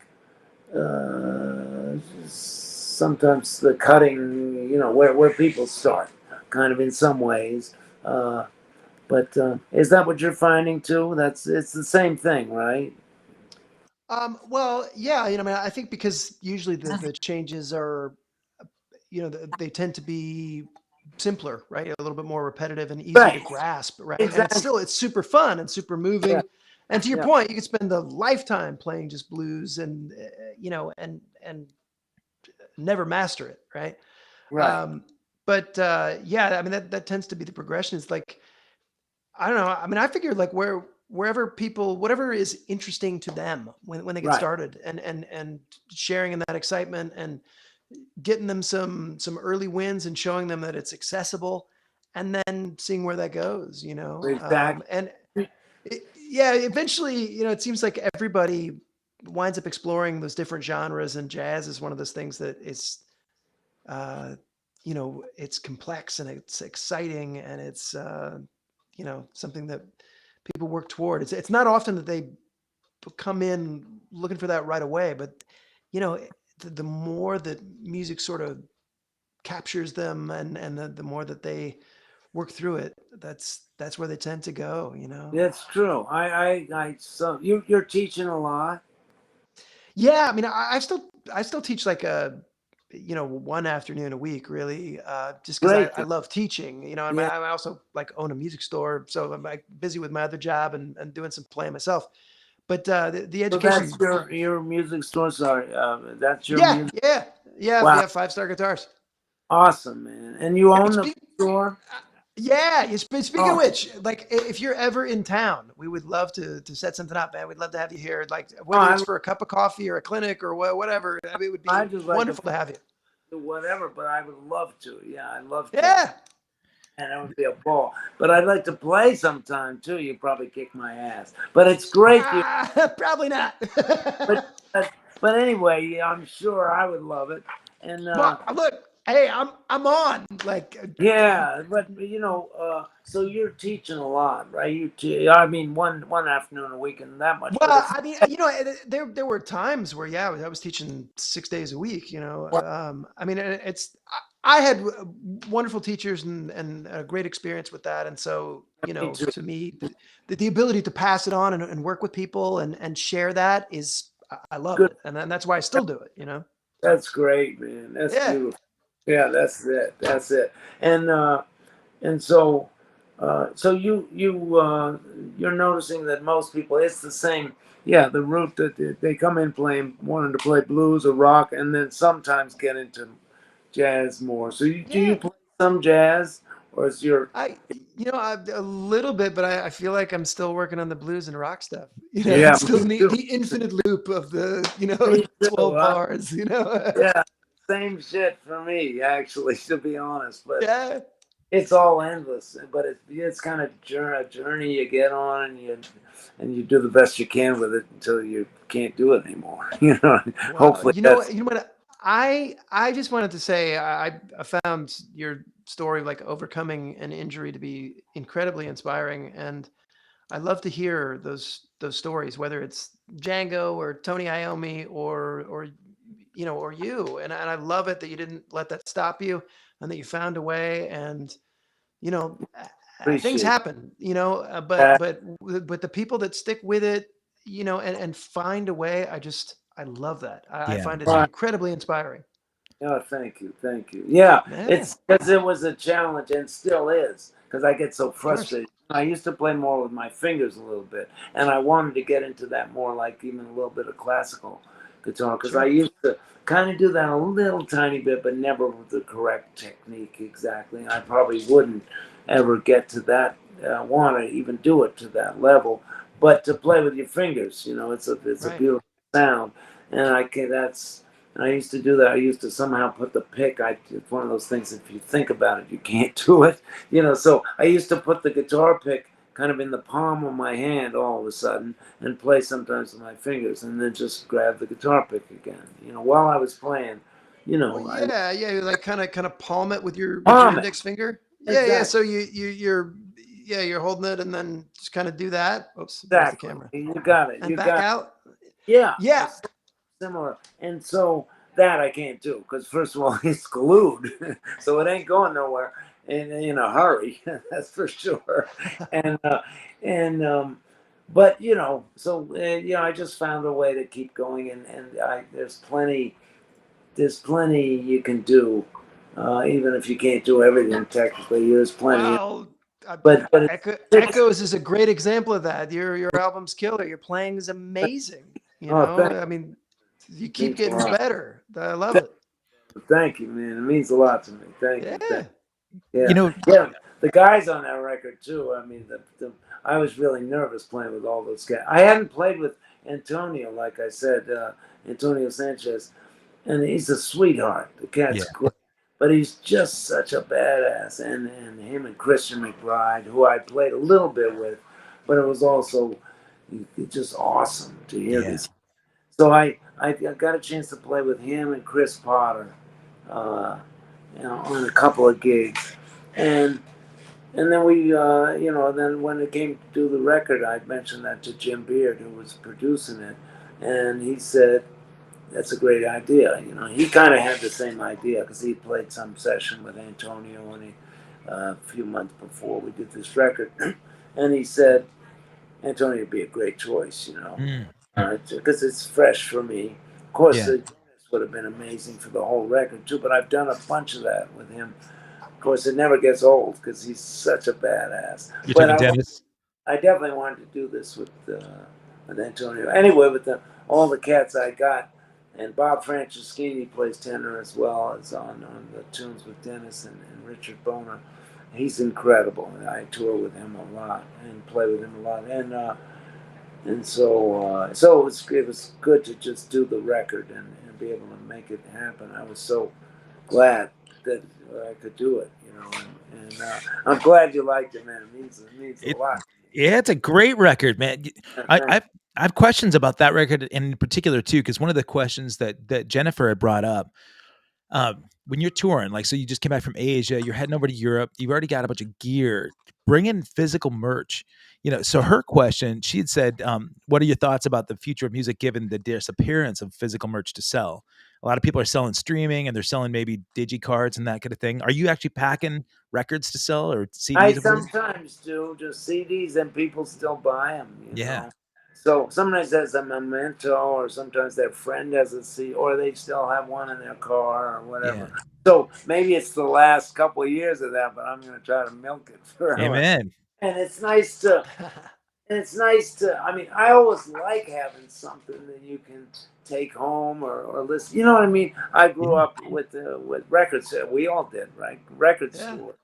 sometimes the cutting, you know, where people start, kind of in some ways. But is that what you're finding too? It's the same thing, right? Well, yeah, you know, I mean, I think because usually the changes are, you know, they tend to be simpler, right? A little bit more repetitive and easier to grasp, right? Exactly. And it's super fun and super moving. And to your point, you could spend a lifetime playing just blues and, you know, and never master it, right? But yeah, I mean, that tends to be the progression. It's like, I don't know. I mean, I figured like wherever people, whatever is interesting to them when they get started, and sharing in that excitement and getting them some early wins and showing them that it's accessible, and then seeing where that goes, you know. And yeah, eventually, you know, it seems like everybody winds up exploring those different genres, and jazz is one of those things that is, you know, it's complex and it's exciting, and it's you know, something that people work toward. It's not often that they come in looking for that right away, but you know, the more that music sort of captures them, and the more that they work through it, that's where they tend to go, you know. That's true. So you're teaching a lot. Yeah, I mean, I still teach like a one afternoon a week, really, just because I love teaching, and I also like own a music store. So I'm like busy with my other job and doing some playing myself. But the education. So that's your music store. Sorry, that's your music. Yeah. Wow. 5-star guitars. Awesome, man. And you own the store? Yeah. Speaking of which, like, if you're ever in town, we would love to set something up, man. We'd love to have you here, like, whether it's for a cup of coffee or a clinic or whatever. I mean, it would be wonderful to have you. Whatever, but I would love to. Yeah, I'd love to. Yeah. And it would be a ball. But I'd like to play sometime too. You'd probably kick my ass. But it's great. Probably not. but anyway, I'm sure I would love it. And look, hey, I'm on. Like, yeah, but so you're teaching a lot, right? I mean, one afternoon a week, and that much. Well, I mean, there were times where I was teaching 6 days a week. I mean, I had wonderful teachers and a great experience with that, and so to me, the ability to pass it on and work with people and share that is, I love it, and that's why I still do it. That's great, man. That's beautiful. Yeah, that's it. And so you're noticing that most people, it's the same. Yeah, the route that they come in wanting to play blues or rock, and then sometimes get into jazz more. So do you play some jazz, or is your a little bit, but I feel like I'm still working on the blues and rock stuff. It's still the infinite loop of the 12 bars. Yeah, same shit for me, actually, to be honest. But yeah, it's all endless. But it's kind of a journey you get on, and you do the best you can with it until you can't do it anymore. Hopefully. What I just wanted to say, I found your story of like overcoming an injury to be incredibly inspiring, and I love to hear those stories, whether it's Django or Tony Iommi or you, and I love it that you didn't let that stop you, and that you found a way, and things happen, but the people that stick with it, and find a way, I love that. I find it incredibly inspiring. Oh, thank you. Yeah, it's because it was a challenge and still is, because I get so frustrated. I used to play more with my fingers a little bit, and I wanted to get into that more, like even a little bit of classical guitar, because I used to kind of do that a little tiny bit, but never with the correct technique exactly. I probably wouldn't ever get to that, want to even do it to that level, but to play with your fingers, it's a beautiful sound, and I used to do that. I used to somehow put the pick. It's one of those things, if you think about it, you can't do it. So I used to put the guitar pick kind of in the palm of my hand all of a sudden and play sometimes with my fingers, and then just grab the guitar pick again, while I was playing, you like kind of palm it with your index finger. Exactly. Yeah. So you're holding it and then just kind of do that. Oops. Exactly. The camera. You got it. And you back out. Yeah. Yeah. Similar. And so that I can't do, because first of all, it's glued, so it ain't going nowhere in a hurry. That's for sure. But I just found a way to keep going, and there's plenty you can do, even if you can't do everything technically. There's plenty. Well, but Echoes is a great example of that. Your album's killer. Your playing is amazing. I mean, you keep getting better. I love it. Thank you, man. It means a lot to me. Thank you. Yeah. The guys on that record too. I mean, I was really nervous playing with all those guys. I hadn't played with Antonio, like I said, Antonio Sanchez, and he's a sweetheart. The cat's great, but he's just such a badass. And him and Christian McBride, who I played a little bit with, but it was also just awesome to hear this. So I got a chance to play with him and Chris Potter, on a couple of gigs, and then we, then when it came to do the record, I mentioned that to Jim Beard, who was producing it, and he said, "That's a great idea." He kind of had the same idea because he played some session with Antonio a few months before we did this record, and he said, "Antonio would be a great choice," because it's fresh for me. Of course, the would have been amazing for the whole record too. But I've done a bunch of that with him. Of course, it never gets old because he's such a badass. You're But talking Dennis? I definitely wanted to do this with Antonio. Anyway, with all the cats I got, and Bob Franceschini plays tenor as well as on the tunes with Dennis and Richard Boner. He's incredible. I tour with him a lot and play with him a lot, and so it was good to just do the record and be able to make it happen. I was so glad that I could do it, and I'm glad you liked it, man. It means a lot. Yeah, it's a great record, man. I have questions about that record in particular too, because one of the questions that Jennifer had brought up, when you're touring, like, so you just came back from Asia, you're heading over to Europe, you've already got a bunch of gear, bring in physical merch, so her question, she had said, what are your thoughts about the future of music given the disappearance of physical merch to sell? A lot of people are selling streaming and they're selling maybe digicards and that kind of thing. Are you actually packing records to sell or CDs? I sometimes do, just CDs, and people still buy them, know. So sometimes there's a memento, or sometimes their friend has a CD, or they still have one in their car or whatever. Yeah. So maybe it's the last couple of years of that, but I'm going to try to milk it forever. Amen. And it's nice to, I mean, I always like having something that you can take home or listen. You know what I mean? I grew up with records. We all did, right? Record store.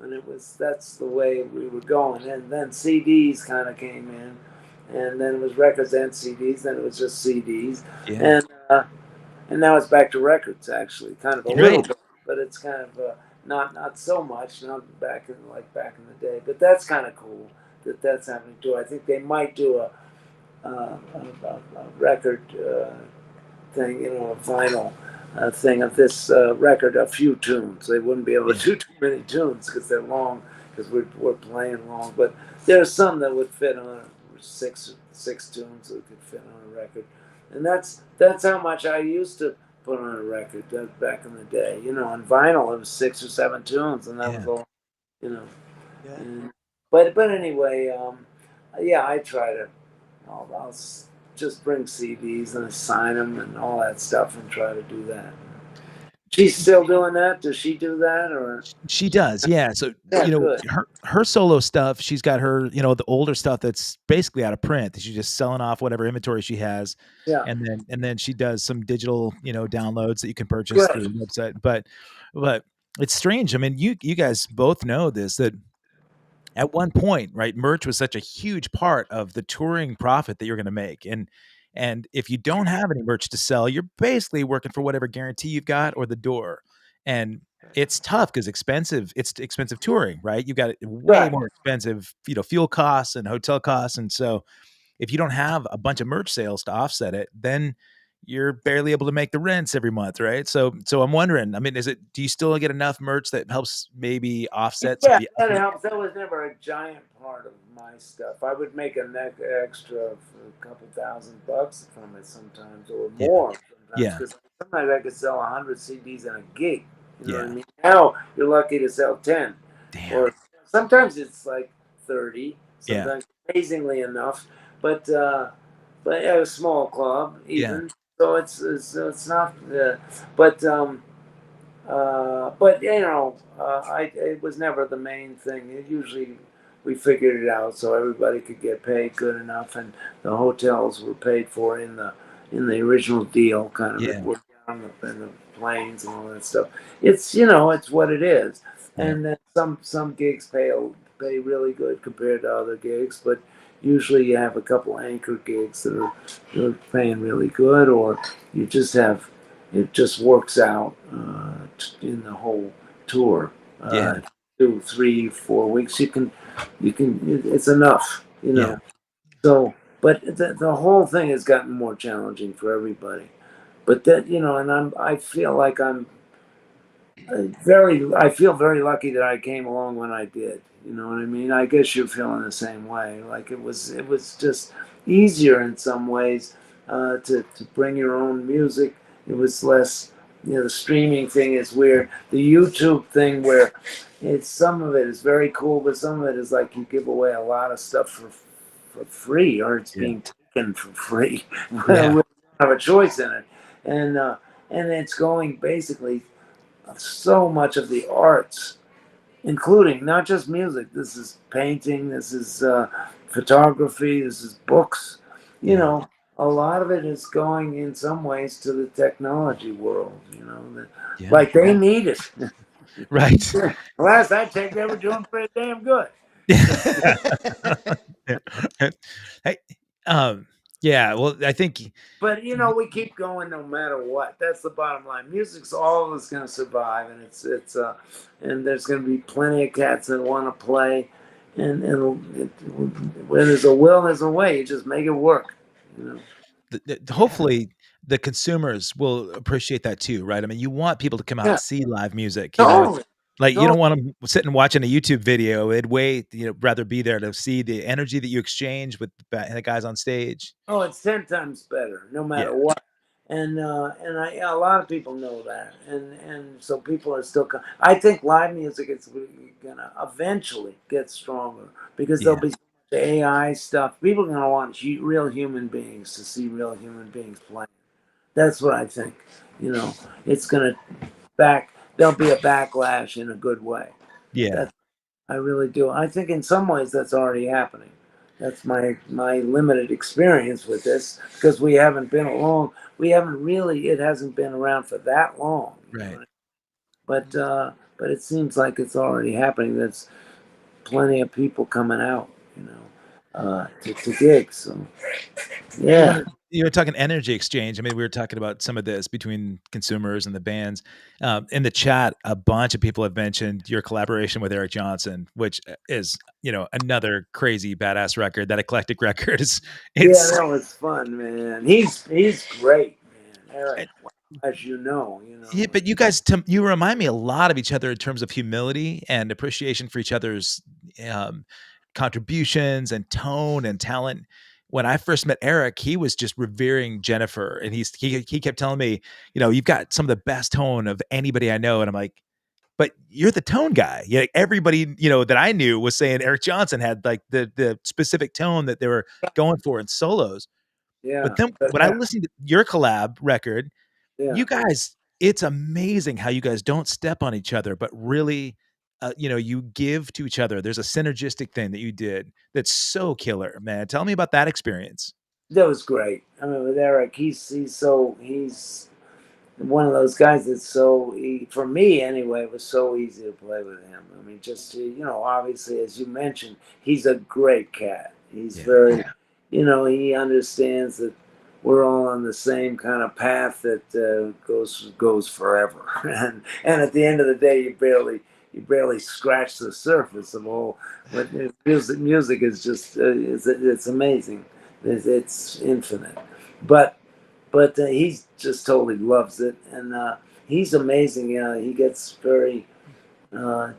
And that's the way we were going. And then CDs kind of came in. And then it was records and CDs. Then it was just CDs. Yeah. And now it's back to records, actually, kind of a little bit, but it's kind of not so much. Not back in the day. But that's kind of cool that's happening too. I think they might do a record thing, a vinyl thing of this record, a few tunes. They wouldn't be able to do too many tunes because they're long, because we're playing long. But there's some that would fit on six tunes that could fit on a record, and that's how much I used to put on a record back in the day. On vinyl it was 6 or 7 tunes, and that was all. Yeah. But anyway, I try to. I'll just bring CDs and assign them and all that stuff and try to do that. She's still doing that? Does she do that, or? She does, yeah. So her solo stuff, she's got her, the older stuff that's basically out of print. She's just selling off whatever inventory she has. Yeah. And then she does some digital, downloads that you can purchase through the website. But it's strange. I mean, you guys both know this, that at one point, right, merch was such a huge part of the touring profit that you're going to make. And if you don't have any merch to sell, you're basically working for whatever guarantee you've got or the door. And it's tough because it's expensive touring, right? You've got way more expensive, fuel costs and hotel costs. And so if you don't have a bunch of merch sales to offset it, then you're barely able to make the rents every month, right? So I'm wondering, I mean, do you still get enough merch that helps maybe offset? Yeah, that helps. That was never a giant part of my stuff. I would make an extra for a couple $1,000 from it sometimes, or more. Sometimes, because sometimes I could sell 100 CDs in a gig. You know what I mean? Now you're lucky to sell 10. Damn. Or sometimes it's like 30. Sometimes amazingly enough, but at a small club even. Yeah. So it's not, but it was never the main thing. Usually we figured it out so everybody could get paid good enough, and the hotels were paid for in the original deal, kind of. It worked out in the planes and all that stuff. It's it's what it is, and then some gigs pay really good compared to other gigs, but usually you have a couple anchor gigs that are paying really good, or you just have, it just works out in the whole tour. 2, 3, 4 weeks, you can, it's enough, So, but the whole thing has gotten more challenging for everybody. But that, and I feel like I feel very lucky that I came along when I did. You know what I mean? I guess you're feeling the same way. Like it was just easier in some ways to bring your own music. It was less, the streaming thing is weird. The YouTube thing, where some of it is very cool, but some of it is like you give away a lot of stuff for free, or it's being taken for free. We don't have a choice in it. and it's going basically so much of the arts, including not just music. This is painting, this is photography, this is books. You Yeah. know, a lot of it is going in some ways to the technology world. You know, Yeah. like they need it. Right. Last I checked, they were doing pretty damn good. Hey, um, yeah, well, I think But you know, we keep going no matter what. That's the bottom line. Music's always going to survive, and and there's going to be plenty of cats that want to play, and where there's a will, there's a way. You just make it work. You know. hopefully the consumers will appreciate that too, right? I mean, you want people to come out Yeah. and see live music, Totally. like you Totally. don't want them sitting watching a YouTube video. It'd rather be there to see the energy that you exchange with the guys on stage. Oh, it's 10 times better, no matter Yeah. what. And a lot of people know that, and so people are still. I think live music is gonna eventually get stronger because there'll Yeah. be so much AI stuff. People are gonna want real human beings to see real human beings playing. That's what I think. You know, it's gonna back. There'll be a backlash in a good way. Yeah. I really do. I think in some ways that's already happening. That's my limited experience with this because we haven't been along. We haven't really. It hasn't been around for that long. Right. But it seems like it's already happening. There's plenty of people coming out. To gigs. So yeah. You were talking energy exchange. I mean, we were talking about some of this between consumers and the bands. In the chat, a bunch of people have mentioned your collaboration with Eric Johnson, which is, another crazy badass record. That eclectic record is, Yeah, that was fun, man. He's great, man. Eric, as you know. Yeah, but you guys, you remind me a lot of each other in terms of humility and appreciation for each other's um, contributions and tone and talent. When I first met Eric, he was just revering Jennifer, and he kept telling me, you've got some of the best tone of anybody I know, and I'm like, but you're the tone guy. Yeah, everybody that I knew was saying Eric Johnson had like the specific tone that they were going for in solos. But Yeah. then when I listened to your collab record, Yeah. you guys, it's amazing how you guys don't step on each other, but really, you give to each other. There's a synergistic thing that you did that's so killer, man. Tell me about that experience. That was great. I mean, with Eric, he's one of those guys that's for me anyway, it was so easy to play with him. I mean, just obviously, as you mentioned, he's a great cat. He's very, he understands that we're all on the same kind of path that goes forever, and at the end of the day, you barely scratch the surface of all. But music is just it's amazing. It's infinite, but he just totally loves it, and he's amazing. He gets very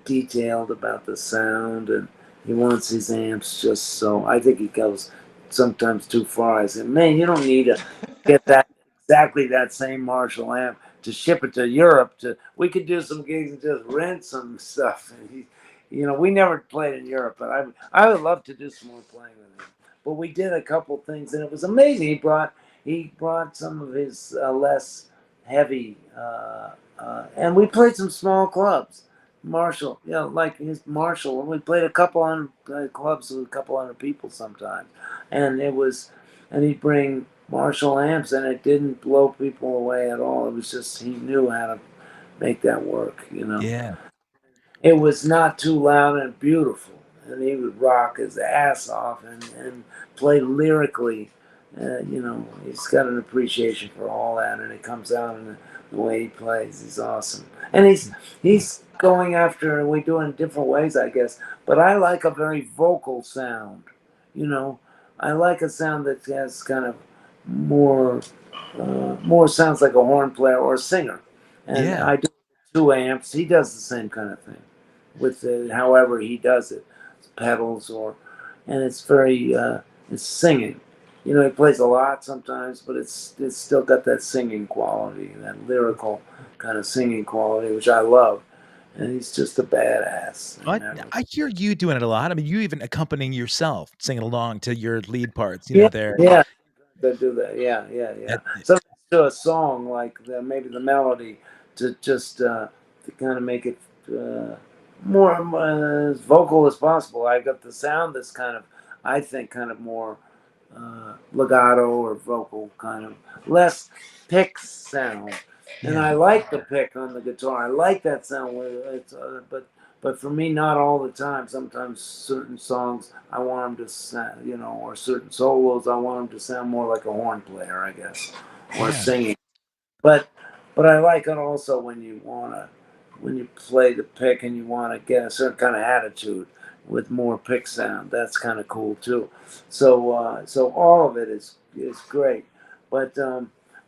detailed about the sound, and he wants his amps just so. I think he goes sometimes too far. I said, man, you don't need to get that exactly that same Marshall amp to ship it to Europe. We could do some gigs and just rent some stuff. And we never played in Europe, but I would love to do some more playing with him. But we did a couple things, and it was amazing. He brought some of his less heavy, and we played some small clubs. Marshall, like his Marshall. We played a couple on clubs with a couple hundred people sometimes, and he'd bring Marshall amps, and it didn't blow people away at all. It was just he knew how to make that work. Yeah. It was not too loud and beautiful, and he would rock his ass off and play lyrically. He's got an appreciation for all that, and it comes out in the way he plays. He's awesome, and he's going after, and we do it in different ways, I guess. But I like a very vocal sound. I like a sound that has kind of more sounds like a horn player or a singer, and Yeah. I do 2 amps. He does the same kind of thing with however he does it, pedals and it's very it's singing. He plays a lot sometimes, but it's still got that singing quality, that lyrical kind of singing quality, which I love. And he's just a badass. I hear you doing it a lot. I mean, you even accompanying yourself, singing along to your lead parts, Yeah, there. yeah, they do that. Yeah. That- Sometimes to a song, like maybe the melody, to just to kind of make it more as vocal as possible. I've got the sound that's kind of, I think, kind of more legato or vocal, kind of less pick sound. And I like the pick on the guitar. I like that sound. Where it's, but for me, not all the time. Sometimes certain songs I want them to sound, or certain solos I want them to sound more like a horn player, I guess, or singing. But I like it also when you play the pick and you want to get a certain kind of attitude with more pick sound. That's kind of cool too. So all of it is great. But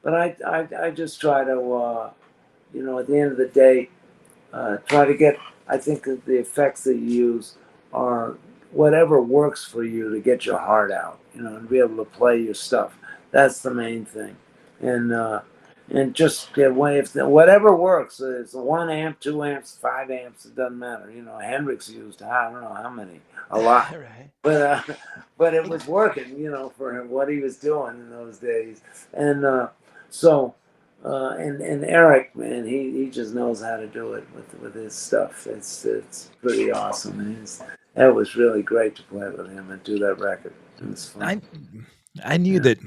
I just try to at the end of the day try to get. I think that the effects that you use are whatever works for you to get your heart out, and be able to play your stuff. That's the main thing, and just get away if whatever works. It's 1 amp, 2 amps, 5 amps. It doesn't matter. Hendrix used I don't know how many, a lot, Right. but it was working. For him, what he was doing in those days, and so. And Eric, man, he just knows how to do it with his stuff. It's pretty awesome. And that was really great to play with him and do that record. It was fun. I knew that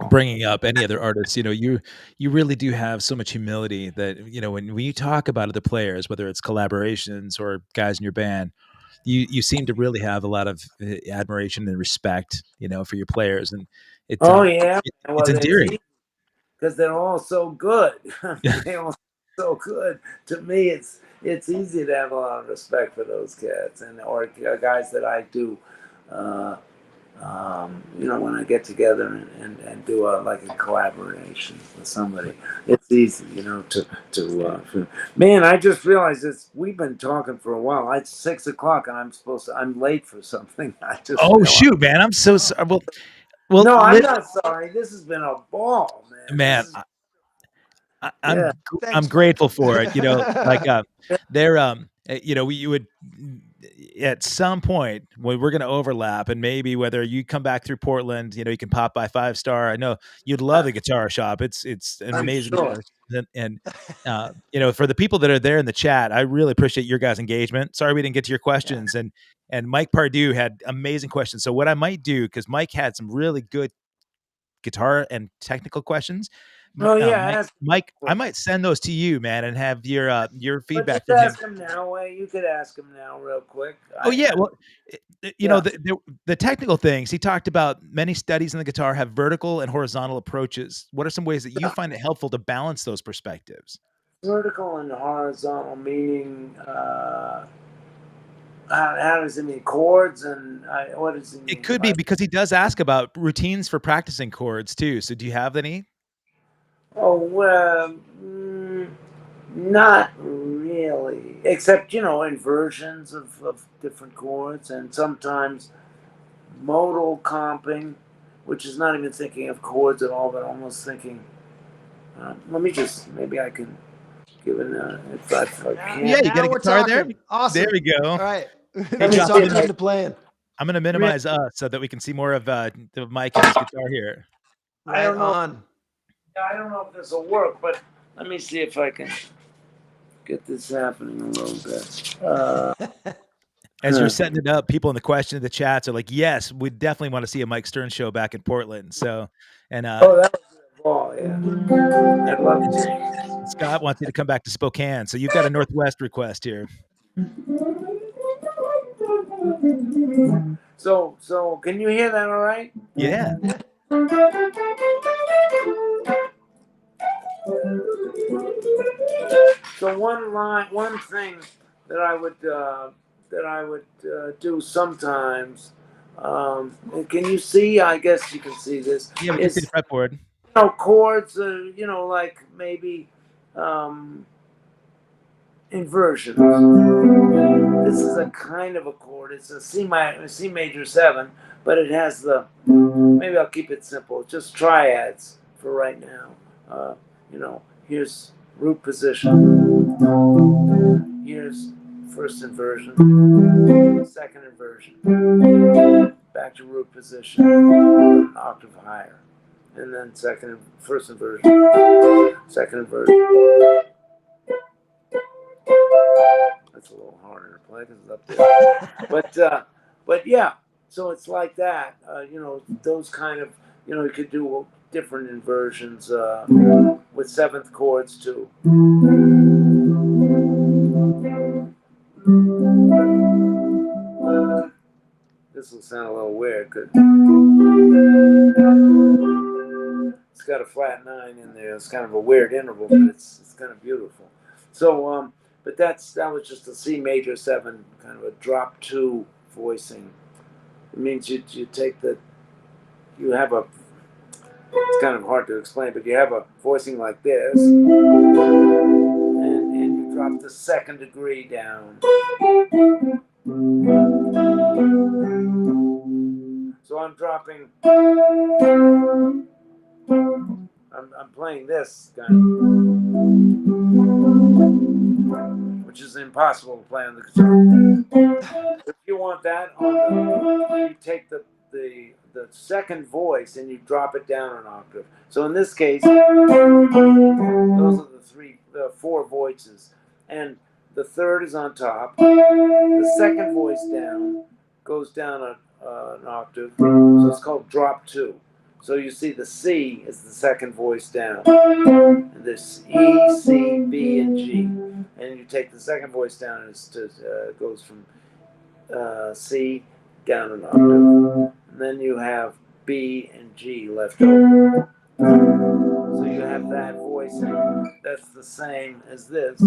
bringing up any other artists, you really do have so much humility that, when you talk about other players, whether it's collaborations or guys in your band, you seem to really have a lot of admiration and respect, for your players. And it's well, endearing. Because they're all so good. They're all so good. To me, it's easy to have a lot of respect for those cats or guys that I do. When I get together and do a collaboration with somebody, it's easy, to man. I just realized we've been talking for a while. It's 6 o'clock and I'm late for something. I just realized. Shoot, man, I'm so sorry. Well, no, I'm not sorry. This has been a ball, man. Man, I'm Thanks, grateful Mike. for it. You would at some point when we're going to overlap, and maybe whether you come back through Portland, you can pop by 5 Star. I know you'd love the guitar shop. It's an amazing sure. and for the people that are there in the chat, I really appreciate your guys' engagement. Sorry we didn't get to your questions, and Mike Pardue had amazing questions. So what I might do, because Mike had some really good guitar and technical questions. Oh yeah, Mike, I might send those to you, man, and have your feedback from from him. Ask him now. You could ask him now, real quick. The technical things he talked about. Many studies in the guitar have vertical and horizontal approaches. What are some ways that you find it helpful to balance those perspectives? Vertical and horizontal meaning. How does it mean? Chords and what does it mean? It could be because he does ask about routines for practicing chords too. So do you have any? Oh, well, not really. Except, inversions of different chords and sometimes modal comping, which is not even thinking of chords at all, but almost thinking. Maybe I can give it if I can. Yeah, you got a guitar there? Awesome. There we go. All right. Hey, John, talking into playing. I'm going to minimize us so that we can see more of the mic and his guitar here. I don't know. I don't know if this will work, but let me see if I can get this happening a little bit. As you're setting it up, people in the chats are like, "Yes, we definitely want to see a Mike Stern show back in Portland." So, and that would be a ball, yeah. I'd love to. Scott wants you to come back to Spokane, so you've got a Northwest request here. So can you hear that all right? Yeah. So one thing that I would do sometimes. Can you see? I guess you can see this. Yeah, we can see the fretboard. Chords. Like maybe inversions. This is a kind of a chord. It's a C major 7, but it has the. Maybe I'll keep it simple. Just triads for right now. Here's root position. Here's first inversion. Second inversion. Back to root position. An octave higher. and then first inversion, second inversion. That's a little harder to play because it's up there. But yeah, so it's like that. Those kind of, you could do different inversions with seventh chords too. This will sound a little weird because it's got a flat 9 in there. It's kind of a weird interval, but it's kind of beautiful. So, but that was just a C major 7, kind of a drop 2 voicing. It means you have a. It's kind of hard to explain, but you have a voicing like this, and you drop the second degree down. So I'm dropping. I'm playing this kind of, which is impossible to play on the guitar. If you want that you take the second voice and you drop it down an octave. So in this case, those are the 4 voices, and the third is on top. The second voice down goes down an octave, so it's called drop 2. So you see the C is the second voice down, and this E, C, B, and G, and you take the second voice down, and it goes from C down an octave, and then you have B and G left over. So you have that voicing that's the same as this,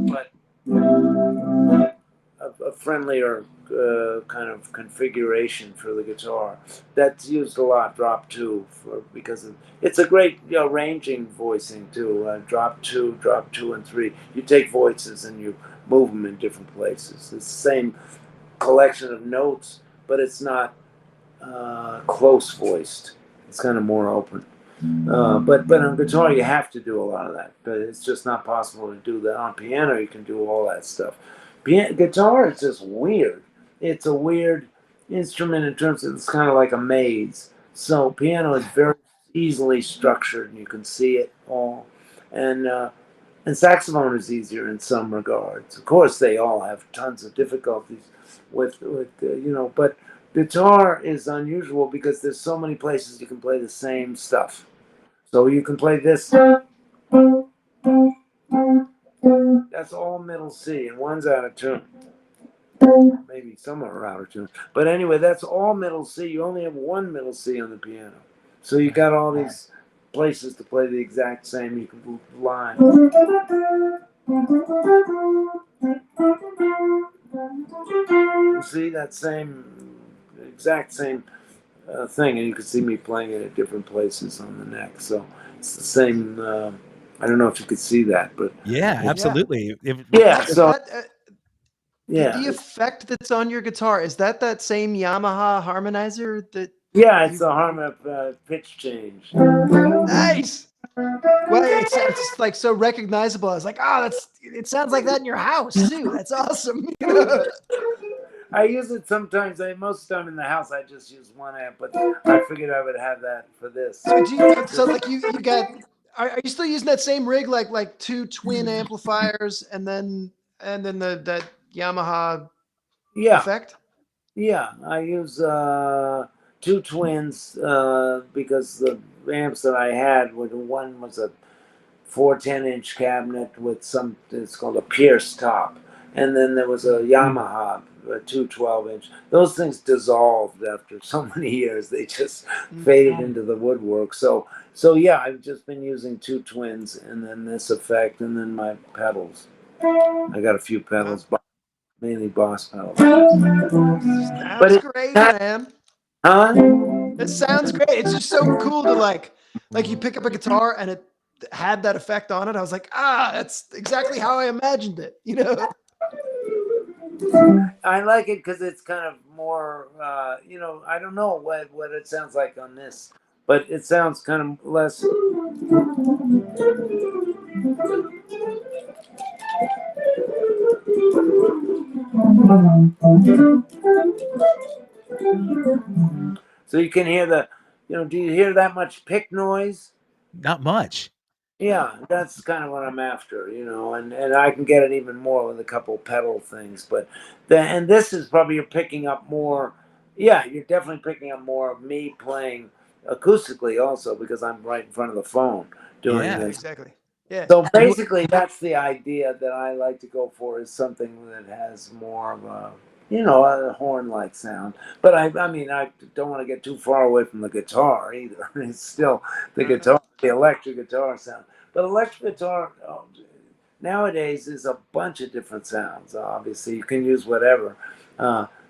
but a friendlier kind of configuration for the guitar. That's used a lot, drop 2, because it's a great ranging voicing too. Drop 2, and 3. You take voices and you move them in different places. It's the same collection of notes, but it's not close voiced. It's kind of more open. But on guitar you have to do a lot of that. But it's just not possible to do that. On piano you can do all that stuff. Guitar is just weird. It's a weird instrument in terms of it's kind of like a maze. So piano is very easily structured, and you can see it all. And saxophone is easier in some regards. Of course, they all have tons of difficulties with but guitar is unusual because there's so many places you can play the same stuff. So you can play this. That's all middle C, and one's out of tune. Maybe some are out of tune. But anyway, that's all middle C. You only have one middle C on the piano. So you got all these places to play the exact same. You can line. You see that exact same thing, and you can see me playing it at different places on the neck. So it's the same. I don't know if you could see that, but yeah, absolutely. Yeah. The effect that's on your guitar, is that same Yamaha harmonizer that? Yeah, it's a harmonic pitch change. Nice. Well, it's like so recognizable. I was like, it sounds like that in your house too. That's awesome. I use it sometimes. Most of the time in the house, I just use one amp, but I figured I would have that for this. So like you got. Are you still using that same rig, like 2 twin amplifiers, and then that Yamaha effect? Yeah, I use 2 twins because the amps that I had, one was a 410-inch cabinet with it's called a Pierce top, and then there was a Yamaha, a 212-inch. Those things dissolved after so many years; they just faded into the woodwork. So yeah, I've just been using 2 twins, and then this effect, and then my pedals. I got a few pedals, mainly Boss pedals. That's great, man. Huh? It sounds great. It's just so cool to like you pick up a guitar and it had that effect on it. I was like, that's exactly how I imagined it. I like it because it's kind of more, I don't know what it sounds like on this, but it sounds kind of less. So you can hear do you hear that much pick noise? Not much. Yeah, that's kind of what I'm after, and I can get it even more with a couple pedal things. But and this is probably you're picking up more. Yeah, you're definitely picking up more of me playing acoustically also because I'm right in front of the phone doing Yeah. this. Exactly. Yeah. So basically, that's the idea that I like to go for, is something that has more of a horn-like sound. But I mean, I don't want to get too far away from the guitar either. It's still the guitar, the electric guitar sound. But electric guitar nowadays is a bunch of different sounds. Obviously, you can use whatever.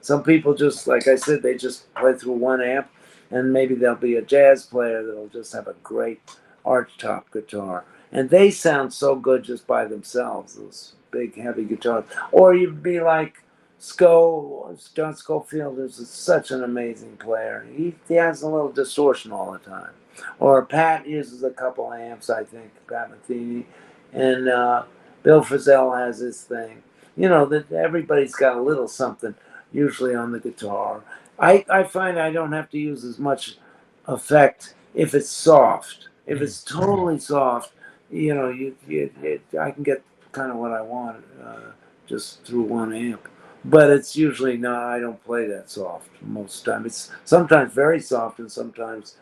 Some people just, like I said, they just play through one amp, and maybe there'll be a jazz player that'll just have a great archtop guitar, and they sound so good just by themselves. Those big, heavy guitars. Or you'd be like John Scofield is such an amazing player. He has a little distortion all the time. Or Pat uses a couple amps, I think, Pat Metheny, and Bill Frisell has his thing. That everybody's got a little something usually on the guitar. I find I don't have to use as much effect if it's soft. If it's totally soft, I can get kind of what I want just through one amp. But it's usually not. I don't play that soft most of the time. It's sometimes very soft, and sometimes,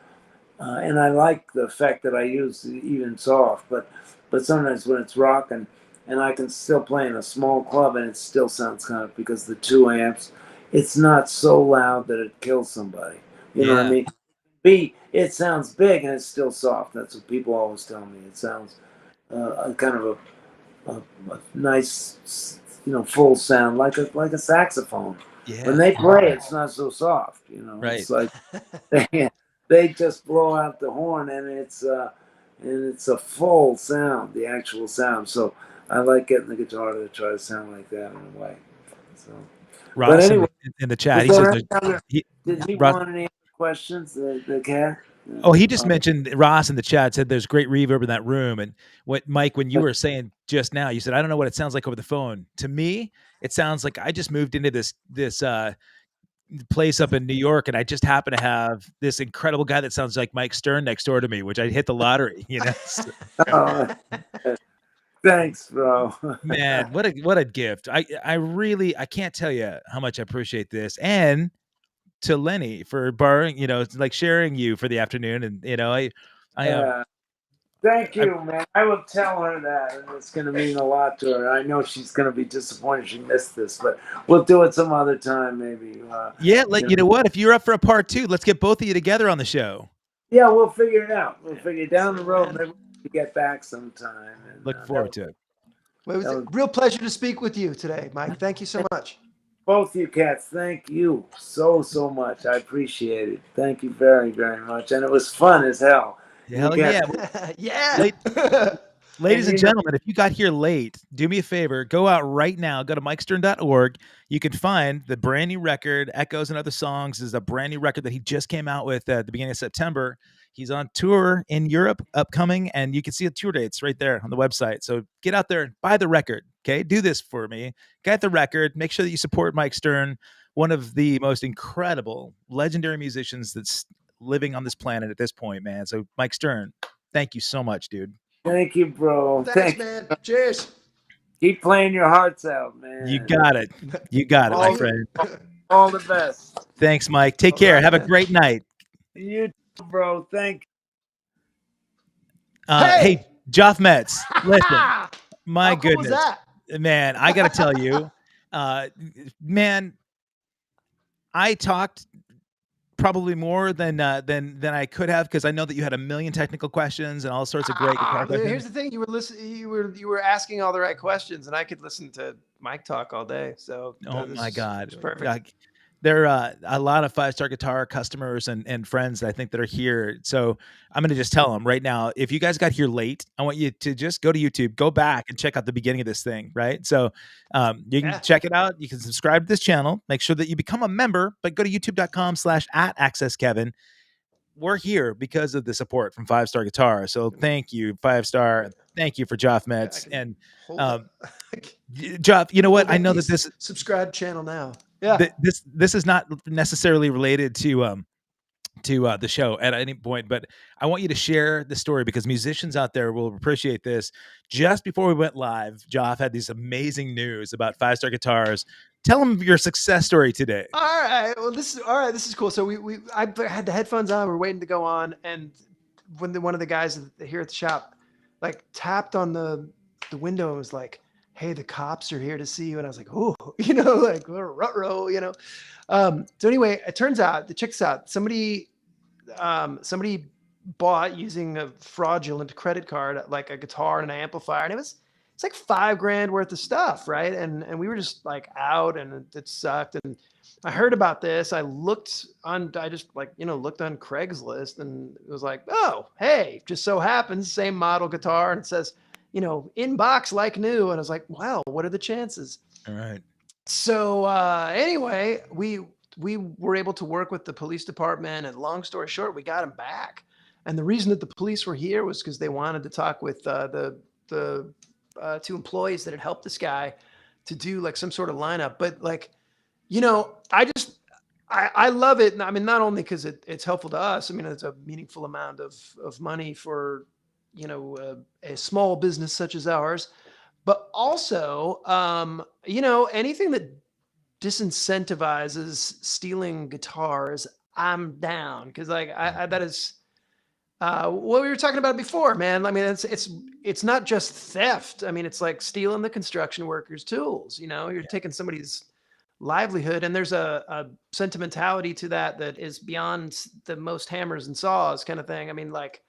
and I like the fact that I use even soft. But sometimes when it's rocking, and I can still play in a small club, and it still sounds kind of, because the 2 amps, it's not so loud that it kills somebody. You know what I mean? It sounds big and it's still soft. That's what people always tell me. It sounds kind of a nice, full sound, like a saxophone. Yeah. When they play, it's not so soft. Right. It's like they just blow out the horn, and it's a full sound, the actual sound. So I like getting the guitar to try to sound like that in a way. So, Ross but anyway, in the chat, he says did he Ross, want any questions? The cat? oh, he just mentioned, Ross in the chat said there's great reverb in that room. And Mike, when you were saying just now, you said, I don't know what it sounds like over the phone. To me, it sounds like I just moved into this place up in New York, and I just happen to have this incredible guy that sounds like Mike Stern next door to me, which I hit the lottery, Oh, thanks, bro. Man, what a gift. I really, I can't tell you how much I appreciate this. And to Leni for borrowing, like sharing you for the afternoon. And I Thank you, man. I will tell her that, and it's going to mean a lot to her. I know she's going to be disappointed she missed this, but we'll do it some other time, maybe. You know what? If you're up for a part 2, let's get both of you together on the show. Yeah, we'll figure it out. We'll figure it down the road. Maybe we'll get back sometime. And, look forward to it. Well, it was a real pleasure to speak with you today, Mike. Thank you so much. Both you cats, thank you so much. I appreciate it. Thank you very, very much. And it was fun as hell. Hell yeah. Yeah. Ladies and gentlemen, if you got here late, do me a favor, go out right now, go to mikestern.org. You can find the brand new record, Echoes and Other Songs, is a brand new record that he just came out with at the beginning of September. He's on tour in Europe upcoming, and you can see the tour dates right there on the website. So get out there and buy the record, okay? Do this for me. Get the record. Make sure that you support Mike Stern, one of the most incredible, legendary musicians that's living on this planet at this point, man. So Mike Stern, thank you so much, dude. Thank you, bro. Thanks, man. Cheers. Keep playing your hearts out, man. You got it. You got it, my friend. All the best. Thanks, Mike. Take care. Have a great night. You too, bro. Thank you. Hey, Joff Metz. Listen, my How cool goodness, was that? man, I got to tell you, man, I talked probably more than I could have, because I know that you had a million technical questions and all sorts of great guitar questions. Here's the thing: you were listening, you were asking all the right questions, and I could listen to Mike talk all day. So, oh my God, perfect. There are a lot of 5-Star Guitar customers and friends that I think that are here. So I'm going to just tell them right now, if you guys got here late, I want you to just go to YouTube, go back and check out the beginning of this thing, right? So you can check it out. You can subscribe to this channel. Make sure that you become a member, but go to youtube.com/@accesskevin. We're here because of the support from 5-Star Guitar. So thank you, 5-Star. Thank you for Joff Metz. And Joff, you know what? I know that this subscribe channel now. Yeah, this is not necessarily related to to the show at any point, but I want you to share the story because musicians out there will appreciate this. Just before we went live, Joff had these amazing news about 5-star guitars. Tell them your success story today. All right. Well, this is cool. So I had the headphones on. We're waiting to go on, and when one of the guys here at the shop like tapped on the window and was like, "Hey, the cops are here to see you," and I was like, "Oh, like ruh-roh, So anyway, it turns out, check this out. Somebody bought using a fraudulent credit card, like a guitar and an amplifier, and it's like $5,000 worth of stuff, right? And we were just like out, and it sucked. And I heard about this. I looked on Craigslist, and it was like, oh, hey, just so happens, same model guitar, and it says, inbox like new. And I was like, wow, what are the chances? All right. So anyway, we were able to work with the police department, and long story short, we got him back. And the reason that the police were here was because they wanted to talk with the 2 employees that had helped this guy to do like some sort of lineup. But like, I love it. I mean, not only because it's helpful to us. I mean, it's a meaningful amount of money for, a small business such as ours, but also, anything that disincentivizes stealing guitars, I'm down. Cause like that is what we were talking about before, man. I mean, it's not just theft. I mean, it's like stealing the construction workers' tools. You're taking somebody's livelihood, and there's a sentimentality to that is beyond the most hammers and saws kind of thing. I mean, like,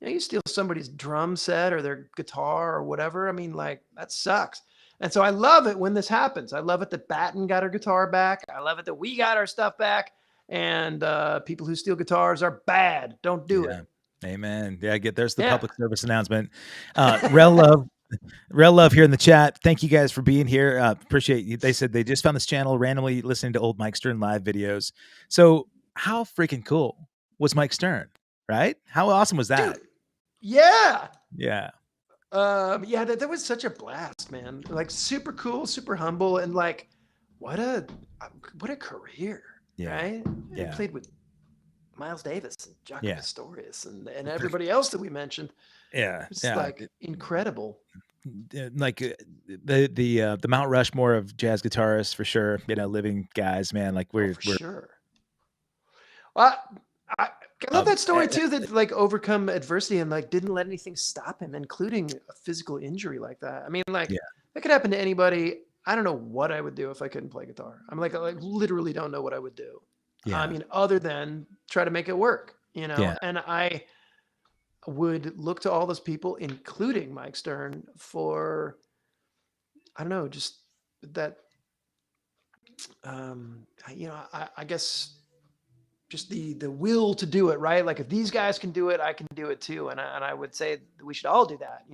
you steal somebody's drum set or their guitar or whatever. I mean, like, that sucks. And so I love it when this happens. I love it that Batten got her guitar back. I love it that we got our stuff back. And people who steal guitars are bad. Don't do it. Amen. Yeah, there's the public service announcement. Rel Love here in the chat. Thank you guys for being here. Appreciate you. They said they just found this channel randomly listening to old Mike Stern live videos. So how freaking cool was Mike Stern, right? How awesome was that? Dude, yeah. Yeah. That was such a blast, man. Like, super cool, super humble, and like, what a career, right? Yeah. He played with Miles Davis and Jaco Pastorius and everybody else that we mentioned. Yeah. It's like incredible. Like the Mount Rushmore of jazz guitarists for sure. Living guys, man. Like we're sure. Well, I love that story too. That like overcome adversity and like didn't let anything stop him, including a physical injury like that. I mean, like that could happen to anybody. I don't know what I would do if I couldn't play guitar. I literally don't know what I would do. I mean, other than try to make it work, and I would look to all those people, including Mike Stern, for, I don't know, just that, I guess just the will to do it, right? Like, if these guys can do it, I can do it too. And I would say we should all do that,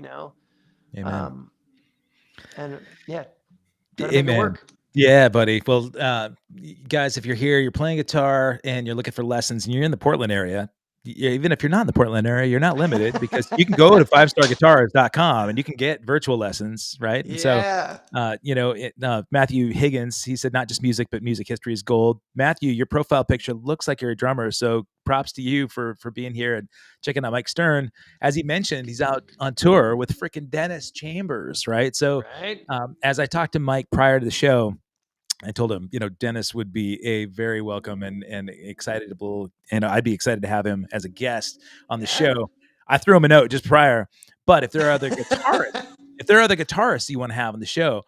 Amen. And yeah, try to make it work. Yeah, buddy. Well, guys, if you're here, you're playing guitar and you're looking for lessons and you're in the Portland area, even if you're not in the Portland area, you're not limited because you can go to 5starguitars.com and you can get virtual lessons, right? And so, Matthew Higgins, he said, not just music, but music history is gold. Matthew, your profile picture looks like you're a drummer. So props to you for being here and checking out Mike Stern. As he mentioned, he's out on tour with freaking Dennis Chambers, right? So as I talked to Mike prior to the show, I told him, Dennis would be a very welcome and excitable, and I'd be excited to have him as a guest on the show. I threw him a note just prior, but if there are other guitarists you want to have on the show,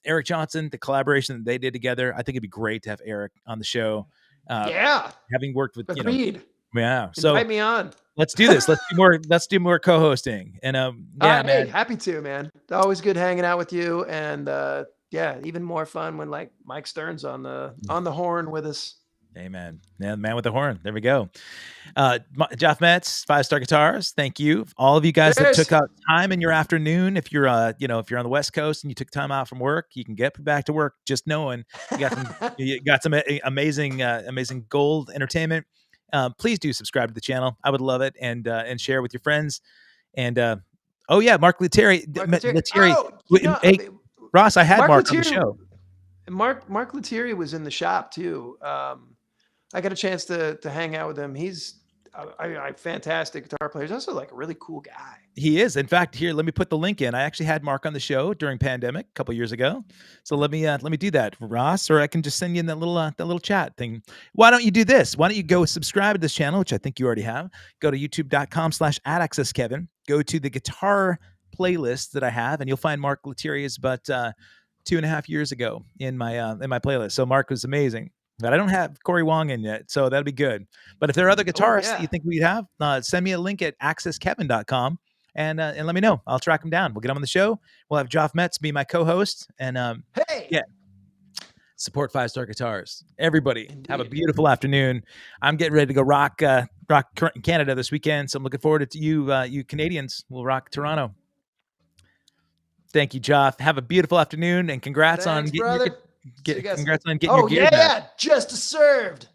Eric Johnson, the collaboration that they did together, I think it'd be great to have Eric on the show. Having worked with, Agreed. So invite me on. Let's do this. Let's do more co-hosting. And man, hey, happy to, man. Always good hanging out with you, and even more fun when like Mike Stern's on the horn with us. Amen. Yeah, the man with the horn. There we go. Jeff Metz, 5-Star Guitars. Thank you, all of you guys that took out time in your afternoon. If you're if you're on the West Coast and you took time out from work, you can get back to work. Just knowing you got some amazing gold entertainment. Please do subscribe to the channel. I would love it, and share with your friends. And Mark Lettieri. Ross, I had Mark on the show. Mark Lettieri was in the shop too. I I got a chance to hang out with him. He's a fantastic guitar player. He's also like a really cool guy. He is. In fact, here, let me put the link in. I actually had Mark on the show during pandemic a couple years ago. So let me do that, Ross, or I can just send you in that little chat thing. Why don't you do this? Why don't you go subscribe to this channel, which I think you already have. Go to youtube.com/@accesskevin. Go to the guitar playlist that I have, and you'll find Mark Lettieri's about 2.5 years ago in my playlist. So Mark was amazing. But I don't have Corey Wong in yet, so that'll be good. But if there are other guitarists that you think we'd have, send me a link at accesskevin.com and let me know. I'll track them down. We'll get them on the show. We'll have Joff Metz be my co-host. And support 5-Star Guitars. Everybody, have a beautiful afternoon. I'm getting ready to go rock Canada this weekend, so I'm looking forward to you Canadians. We'll rock Toronto. Thank you, Joff. Have a beautiful afternoon, and congrats on getting brother. Congrats on getting your gear done. Just served.